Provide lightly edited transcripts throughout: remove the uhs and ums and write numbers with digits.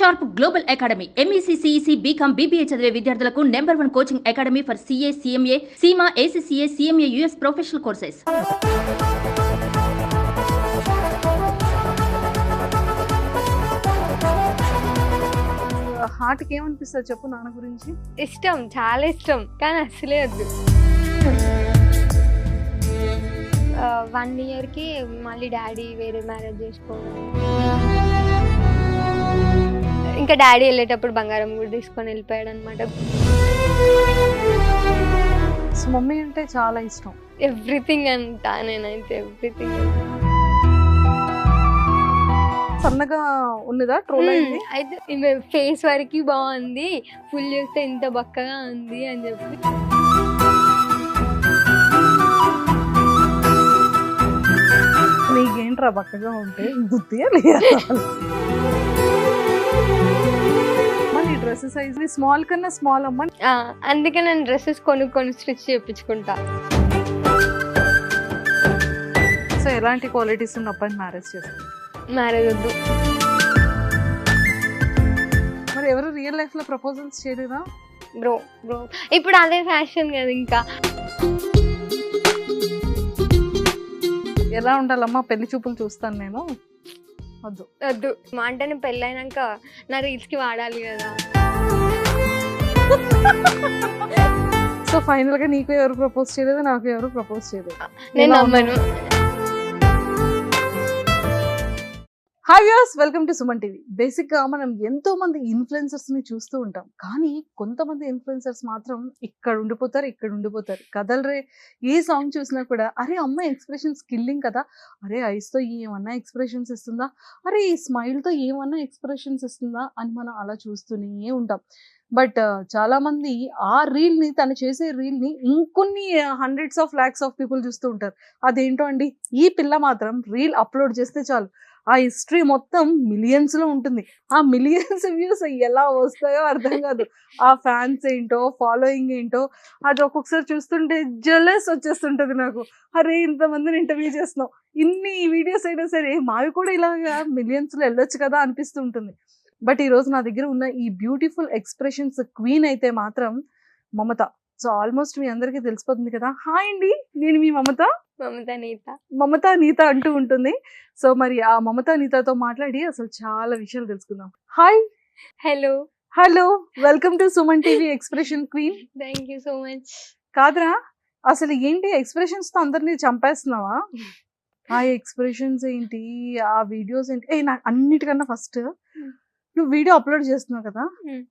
Sharp global academy MEC CEC BCom BBA చదివే విద్యార్థులకు #1 coaching academy for CA CMA CIMA ACCA CMA US professional courses. హార్ట్కి ఏమనిపిస్తుంది చెప్పు నాన్న గురించి? ఇష్టం, చాలా ఇష్టం, కానీ అసలే వద్దు. 1 yearకి మళ్ళీ డాడీ వేరే మ్యారేజ్ చేసుకోవడం, ఇంకా డాడీ వెళ్ళేటప్పుడు బంగారం కూడా తీసుకొని వెళ్ళిపోయాడు అనమాట. సో మమ్మీ అంటే చాలా ఇష్టం. ఎవ్రీథింగ్ అంటా నేనైతే, ఎవ్రీథింగ్. సన్నగా ఉన్నదా ట్రోల్ అయింది? అయితే ఫేస్ వరకు బాగుంది, ఫుల్ చూస్తే ఇంత బక్కగా ఉంది అని చెప్పి. నీకేంట్రా బక్కగా ఉంటే బుద్ధి లేదా? మళ్ళీ డ్రెస్ సైజ్ స్మాల్ కన్నా స్మాల్ అమ్మ. అందుకే నేను డ్రెస్సెస్ కొనుక్కొని స్టిచ్ చేయించుకుంటా. సో ఎలాంటి క్వాలిటీస్ ఉన్న అబ్బాయిని మ్యారేజ్ చేస్తాను? మ్యారేజ్ వద్దు. మరి ఎవరు రియల్ లైఫ్ లో ప్రపోజల్స్ చేయలేదా? బ్రో ఇప్పుడు అదే ఫ్యాషన్ కదా. ఇంకా ఎలా ఉండాలమ్మా? పెళ్లి చూపులు చూస్తాను నేను. వద్దు వద్దు. మా అంటే నేను పెళ్ళైనాక నా రీల్స్కి వాడాలి కదా. సో ఫైనల్ గా నీకు ఎవరు ప్రపోజ్ చేయలేదు, నాకు ఎవరు ప్రపోజ్ చేయలేదు. నేను నమ్మను. Hi viewers, welcome to Suman TV. Basic గా మనం ఎంతో మంది ఇన్ఫ్లుయెన్సర్స్ ని చూస్తూ ఉంటాం, కానీ కొంతమంది ఇన్ఫ్లుయెన్సర్స్ మాత్రం ఇక్కడ ఉండిపోతారు కదలరే. ఏ సాంగ్ చూసినా కూడా అరే అమ్మాయి ఎక్స్ప్రెషన్స్ కిల్లింగ్ కదా, అరే ఐస్ తో ఏమన్నా ఎక్స్ప్రెషన్స్ ఇస్తుందా, అరే ఈ స్మైల్ తో ఏమన్నా ఎక్స్ప్రెషన్స్ ఇస్తుందా అని మనం అలా చూస్తూనే ఉంటాం. బట్ చాలా మంది ఆ రీల్ ని, తను చేసే రీల్ ని ఇంకొన్ని hundreds of lakhs of people చూస్తూ ఉంటారు. అదేంటో అండి, ఈ పిల్ల మాత్రం రీల్ అప్లోడ్ చేస్తే చాలు ఆ హిస్టరీ మొత్తం మిలియన్స్ లో ఉంటుంది. ఆ మిలియన్స్ వ్యూస్ ఎలా వస్తాయో అర్థం కాదు. ఆ ఫ్యాన్స్ ఏంటో, ఫాలోయింగ్ ఏంటో, అది ఒక్కొక్కసారి చూస్తుంటే జెలస్ వచ్చేస్తుంటది నాకు. అరే ఇంతమందిని ఇంటర్వ్యూ చేస్తున్నాం, ఇన్ని వీడియోస్ అయినా సరే మావి కూడా ఇలాగా మిలియన్స్ లో వెళ్ళొచ్చు కదా అనిపిస్తుంటుంది. బట్ ఈ రోజు నా దగ్గర ఉన్న ఈ బ్యూటిఫుల్ ఎక్స్ప్రెషన్స్ క్వీన్ అయితే మాత్రం మమత. సో ఆల్మోస్ట్ మీ అందరికీ తెలిసిపోతుంది కదా. హాయ్ అండి, నేను మీ మమత నీత అంటూ ఉంటుంది. సో మరి ఆ మమత నీతతో మాట్లాడి అసలు చాలా విషయాలు తెలుసుకుందాం. Hi. Hello, welcome to Suman TV expression queen. Thank you so much. కాదురా, అసలు ఏంటి ఎక్స్ప్రెషన్స్ తో అందరినీ చంపేస్తున్నావా? ఆ ఎక్స్ప్రెషన్స్ ఏంటి, ఆ వీడియోస్ ఏంటి? నాకు అన్నిటికన్నా ఫస్ట్ నువ్వు వీడియో అప్లోడ్ చేస్తున్నావు కదా,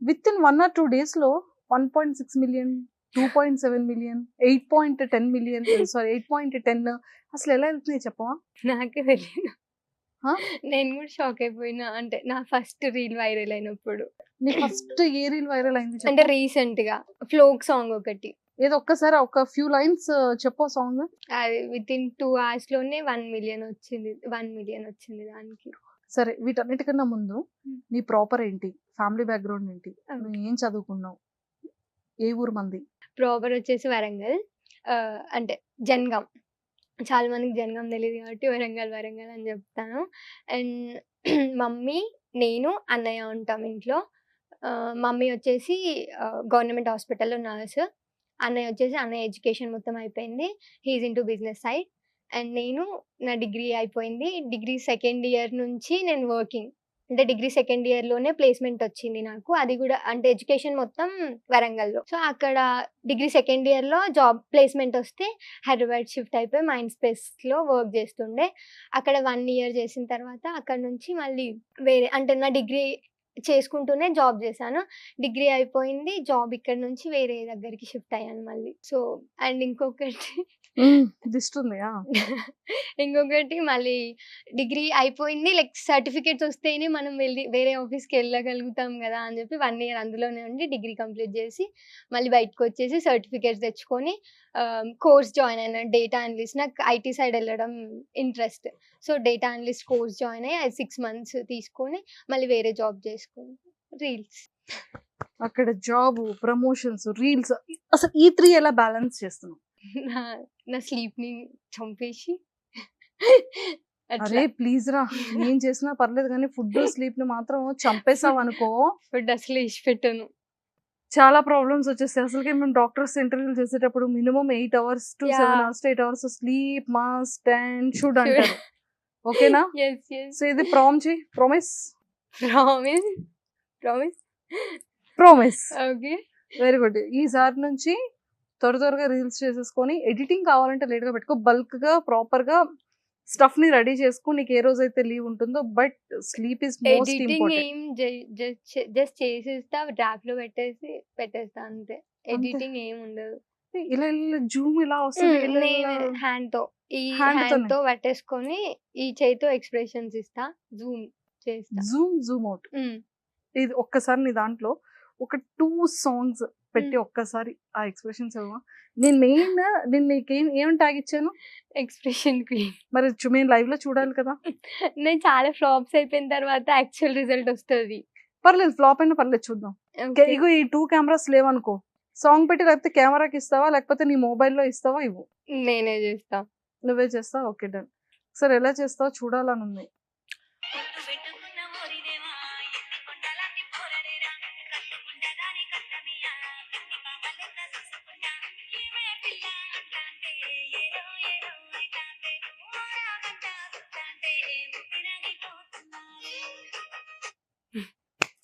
విత్ ఇన్ 1 or 2 days లో 1.6 million, 2.7 million, 8.10 million, సారీ 8.10, అసలు ఎలా వెళ్తున్నాయి చెప్పవా? నాకే తెలియదు. నేను కూడా షాక్ అయిపోయినా. అంటే నా ఫస్ట్ రీల్ వైరల్ అయినప్పుడు. నీ ఫస్ట్ ఏ రీల్ వైరల్ అయింది? అంటే రీసెంట్ గా ఫ్లోక్ సాంగ్ ఒకటి. ఏదో ఒక్కసారి ఒక ఫ్యూ లైన్స్ చెప్పు సాంగ్. అది విత్ ఇన్ 2 hours లోనే 1 million వచ్చింది. 1 million వచ్చింది దానికి. సరే, వీటన్నిటికన్నా ముందు నీ ప్రాపర్ ఏంటి, ఫ్యామిలీ బ్యాక్గ్రౌండ్ ఏంటి, నువ్వు ఏం చదువుకున్నావు, ఏ ఊరు మంది? ప్రాపర్ వచ్చేసి వరంగల్. అంటే జనగాం. చాలా మందికి జనగాం తెలియదు కాబట్టి వరంగల్ అని చెప్తాను. అండ్ మమ్మీ, నేను, అన్నయ్య ఉంటాం ఇంట్లో. మమ్మీ వచ్చేసి గవర్నమెంట్ హాస్పిటల్లో నర్స్. అన్నయ్య ఎడ్యుకేషన్ మొత్తం అయిపోయింది, he's in to business side. And నేను, నా డిగ్రీ అయిపోయింది. డిగ్రీ 2nd year నుంచి నేను వర్కింగ్. అంటే డిగ్రీ 2nd year లోనే ప్లేస్మెంట్ వచ్చింది నాకు. అది కూడా అంటే ఎడ్యుకేషన్ మొత్తం వరంగల్లో. సో అక్కడ డిగ్రీ 2nd year లో జాబ్ ప్లేస్మెంట్ వస్తే హైదరాబాద్ షిఫ్ట్ అయిపోయి మైండ్ స్పేస్లో వర్క్ చేస్తుండే. అక్కడ 1 year చేసిన తర్వాత అక్కడ నుంచి మళ్ళీ వేరే, అంటే నా డిగ్రీ చేసుకుంటూనే జాబ్ చేశాను. డిగ్రీ అయిపోయింది, జాబ్ ఇక్కడ నుంచి వేరే దగ్గరికి షిఫ్ట్ అయ్యాను మళ్ళీ. సో అండ్ ఇంకొకటి మళ్ళీ డిగ్రీ అయిపోయింది, లైక్ సర్టిఫికేట్స్ వస్తేనే మనం వెళ్ళి వేరే ఆఫీస్కి వెళ్ళగలుగుతాం కదా అని చెప్పి 1 year అందులోనే ఉండి డిగ్రీ కంప్లీట్ చేసి మళ్ళీ బయటకు వచ్చేసి సర్టిఫికేట్స్ తెచ్చుకొని కోర్స్ జాయిన్ అయినా, డేటా అనలిస్ట్. నాకు ఐటీ సైడ్ వెళ్ళడం interest. So data analyst course join అయ్యి 6 months తీసుకొని మళ్ళీ వేరే జాబ్ చేసుకొని రీల్స్. అక్కడ జాబ్, ప్రమోషన్స్, రీల్స్, అసలు ఈ 3 ఎలా బ్యాలెన్స్ చేస్తున్నావు? నా స్లీప్ని చంపేసి అట్లా అరే ప్లీజ్ రా, ఏం చేసినా పర్లేదు కానీ ఫుడ్ స్లీప్ ని మాత్రం చంపేసావు అనుకో ఫుడ్ అసలు ఇష్ట పెట్టాను. చాలా ప్రాబ్లమ్స్ వచ్చేస్తాయి. అసలుకే మేము డాక్టర్స్ ఇంటర్వ్యూలు చేసేటప్పుడు minimum 8 hours to 7 Yeah. hours to 8 hours sleep must and should అంటారు. ఓకేనా? ఎస్ ఎస్ సో ఇది promise promise promise promise okay. Very good. ఈసారి నుంచి త్వరగా రీల్స్ చేసేసుకొని ఎడిటింగ్ కావాలంటే లేట్ గా పెట్టుకో, బల్క్ గా ప్రాపర్ గా స్టఫ్ ని రెడీ చేసుకో. నీకు ఏ రోజైతే లీవ్ ఉంటుందో, but sleep is most editing important. ఏం జస్ట్ చేసేస్తా, డ్రాఫ్ట్ లో పెట్టేస్తా అంతే. ఎడిటింగ్ ఏం ఉండదు. ఇలా జూమ్ ఇలా వస్తుంది, ఇలా నేను హ్యాండ్ తో ఈ Hand హ్యాండ్ తోనే. తో పట్టేసుకొని ఈ చేతితో ఎక్స్ప్రెషన్స్ ఇస్తా, జూమ్ చేస్తా. Zoom out. ఇది ఒక్కసారి నీ దాంట్లో ఒక 2 songs పెట్టి ఒక్కసారి ఆ ఎక్స్ప్రెషన్స్ ఇవ్వ. నేను నీకేం ట్యాగ్ ఇచ్చాను ఎక్స్ప్రెషన్ క్వీన్. మరి మేము లైవ్ లో చూడాలి కదా. నేను చాలా ఫ్లాప్స్ అయిపోయిన తర్వాత యాక్చువల్ రిజల్ట్ వస్తుంది. పర్లేదు, ఫ్లాప్ అయినా పర్లేదు, చూద్దాం. ఇగో ఈ 2 cameras లేవనుకో, సాంగ్ పెట్టి లేకపోతే కెమెరాకి ఇస్తావా, లేకపోతే నీ మొబైల్లో ఇస్తావా? ఇవ్వు, నేనే చేస్తా. నువ్వే చేస్తావు. Okay done. సరే ఎలా చేస్తావు చూడాలని ఉంది.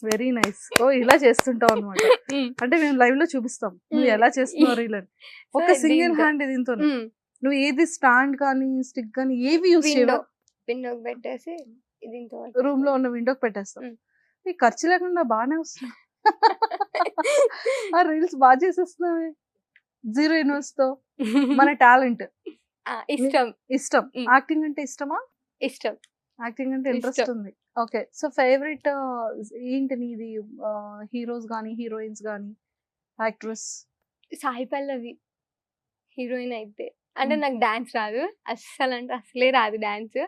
Very nice. ఓ ఇలా చేస్తుంటావు అనమాట. అంటే మేము లైవ్ లో చూపిస్తాం నువ్వు ఎలా చేస్తున్నావు రీల్ అని. ఒక సింగిల్ హ్యాండ్ దీంతో నువ్వు ఏది స్టాండ్ కానీ స్టిక్ కానీ ఏవి యూజ్ చేయవు. విండోకి పెట్టేసి దీంతో రూమ్ లో ఉన్న విండోకి పెట్టేస్తాం. ఈ ఖర్చు లేకుండా బాగానే వస్తుంది. ఆ రీల్స్ బాగా చేసేస్తున్నావే, 0 ఇన్వెస్ట్ తో. మన టాలెంట్, ఇష్టం. యాక్టింగ్ అంటే ఇష్టమా? ఇష్టం. యాక్టింగ్ అంటే ఇంట్రెస్ట్ ఉంది. ఓకే. సో ఫేవరెట్ ఏంటి నీది? హీరోస్ గానీ, హీరోయిన్స్ గానీ, యాక్ట్రెస్? సాయి పల్లవి హీరోయిన్ అయితే. అంటే నాకు డాన్స్ రాదు, అసలే రాదు డాన్స్.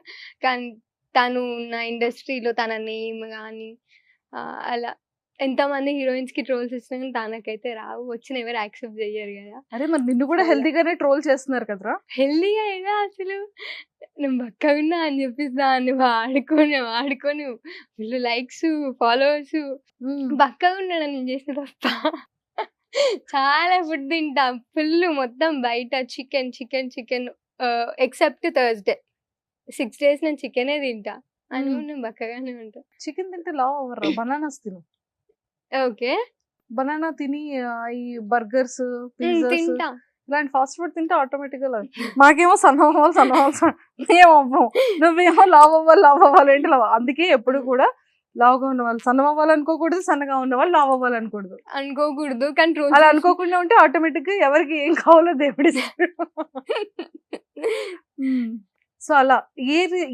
కానీ తను ఉన్న ఇండస్ట్రీలో తన నేమ్ కానీ అలా ఎంతమంది హీరోయిన్స్ కి ట్రోల్స్ ఇచ్చినా కానీ తనకైతే రావు. వచ్చిన ఎవరు యాక్సెప్ట్ చెయ్యరు కదా. అరే మరి నిన్ను కూడా హెల్తీగానే ట్రోల్ చేస్తున్నారు కదరా. హెల్దీగా అయినా అసలు నేను బక్కగున్నా అని చెప్పేసి దాన్ని వాడుకొని ఫుల్ లైక్స్, ఫాలోవర్స్. బక్కగా ఉన్నాను నేను చేసిన తప్ప. చాలా ఫుడ్ తింటా ఫుల్, మొత్తం బయట చికెన్ ఎక్సెప్ట్ థర్స్డే. 6 days నేను చికెనే తింటా. అని నేను బక్కగానే ఉంటా. చికెన్ తింటే లావ్ అవ్వరా? బనానాస్ తిను. ఓకే. బనానా తిని ఈ బర్గర్స్, పిజ్జాస్ తింటా. ఇలాంటి ఫాస్ట్ ఫుడ్ తింటే ఆటోమేటిక్ గా మాకేమో సన్నవ్వాలి. ఏమవ్వం. నువ్వేమో లావ్ అవ్వాలి ఏంటి లావ్. అందుకే ఎప్పుడు కూడా లావుగా ఉన్న వాళ్ళు సన్నం అవ్వాలనుకోకూడదు, సన్నగా ఉన్న వాళ్ళు లావ్ అవ్వాలనుకోకూడదు. కానీ అలా అనుకోకుండా ఉంటే ఆటోమేటిక్ గా ఎవరికి ఏం కావాలో దేవుడి. సో అలా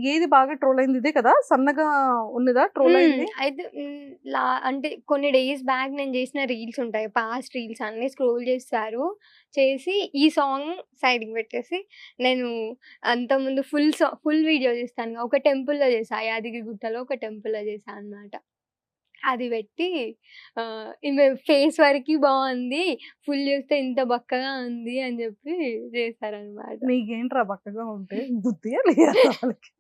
ఏది బాగా ట్రోల్ అయింది? ఇదే కదా, సన్నగా ఉన్నదా ట్రోల్ అయింది? అయితే అంటే కొన్ని డేస్ బ్యాక్ నేను చేసిన రీల్స్ ఉంటాయి, పాస్ట్ రీల్స్ అన్ని స్క్రోల్ చేసి ఈ సాంగ్ సైడ్కి పెట్టేసి నేను అంతకుముందు ఫుల్ వీడియో చేస్తాను. ఒక టెంపుల్లో చేసా, యాదగిరి గుట్టలో ఒక టెంపుల్లో చేసా అన్నమాట. అది పెట్టి ఈమె ఫేస్ వరకు బాగుంది, ఫుల్ చేస్తే ఇంత బక్కగా ఉంది అని చెప్పి చేశారనమాట. నీకేంట్రా బక్కగా ఉంటే బుద్ధి లేదా వాళ్ళకి?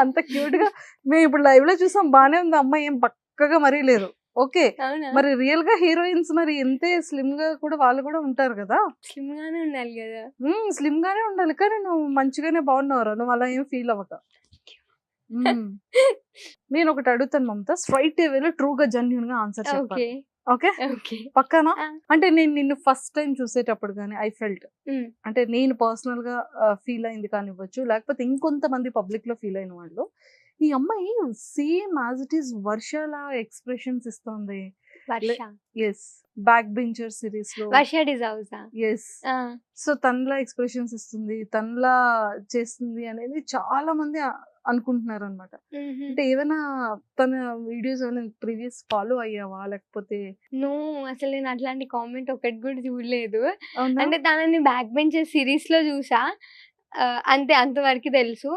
అంత క్యూట్ గా మేము ఇప్పుడు లైవ్ లో చూసాం, బానే ఉంది అమ్మాయి, ఏం బక్కగా మరీ లేదు. ఓకే. మరి రియల్ గా హీరోయిన్స్ మరి ఎంతే స్లిమ్ గా కూడా వాళ్ళు కూడా ఉంటారు కదా. స్లిమ్ గానే ఉండాలి కదా. స్లిమ్ గానే ఉండాలి, కానీ నువ్వు మంచిగానే బాగున్నావురా. నువ్వు అలా ఏం ఫీల్ అవ్వక. నేను ఒకటి అడుగుతాను మమత, స్ట్రైట్ వేలో ట్రూగా జెన్యూన్ గా ఆన్సర్ చెప్పాలి. ఓకే పక్కనా? అంటే నేను నిన్ను ఫస్ట్ టైం చూసేటప్పుడు కానీ ఐ ఫెల్ట్, అంటే నేను పర్సనల్ గా ఫీల్ అయింది కానివ్వచ్చు, లేకపోతే ఇంకొంతమంది పబ్లిక్ లో ఫీల్ అయిన వాళ్ళు, ఈ అమ్మాయి సేమ్ యాజ్ ఇట్ ఈస్ వర్షలా ఎక్స్ప్రెషన్స్ ఇస్తుంది. ఎస్, బ్యాక్ బెంచర్ సిరీస్ లో ఎస్. సో తనలా ఎక్స్ప్రెషన్స్ ఇస్తుంది, తనలా చేస్తుంది అనేది చాలా మంది అనుకుంటున్నారు అనమాట. అంటే ఏదైనా తన వీడియోస్ ఏమైనా ప్రీవియస్ ఫాలో అయ్యావా, లేకపోతే? నో, అసలు నేను అట్లాంటి కామెంట్ ఒకటి కూడా చూడలేదు. అంటే తనని బ్యాక్ బెంచర్ సిరీస్ లో చూసా అంతే, అంతవరకు తెలుసు.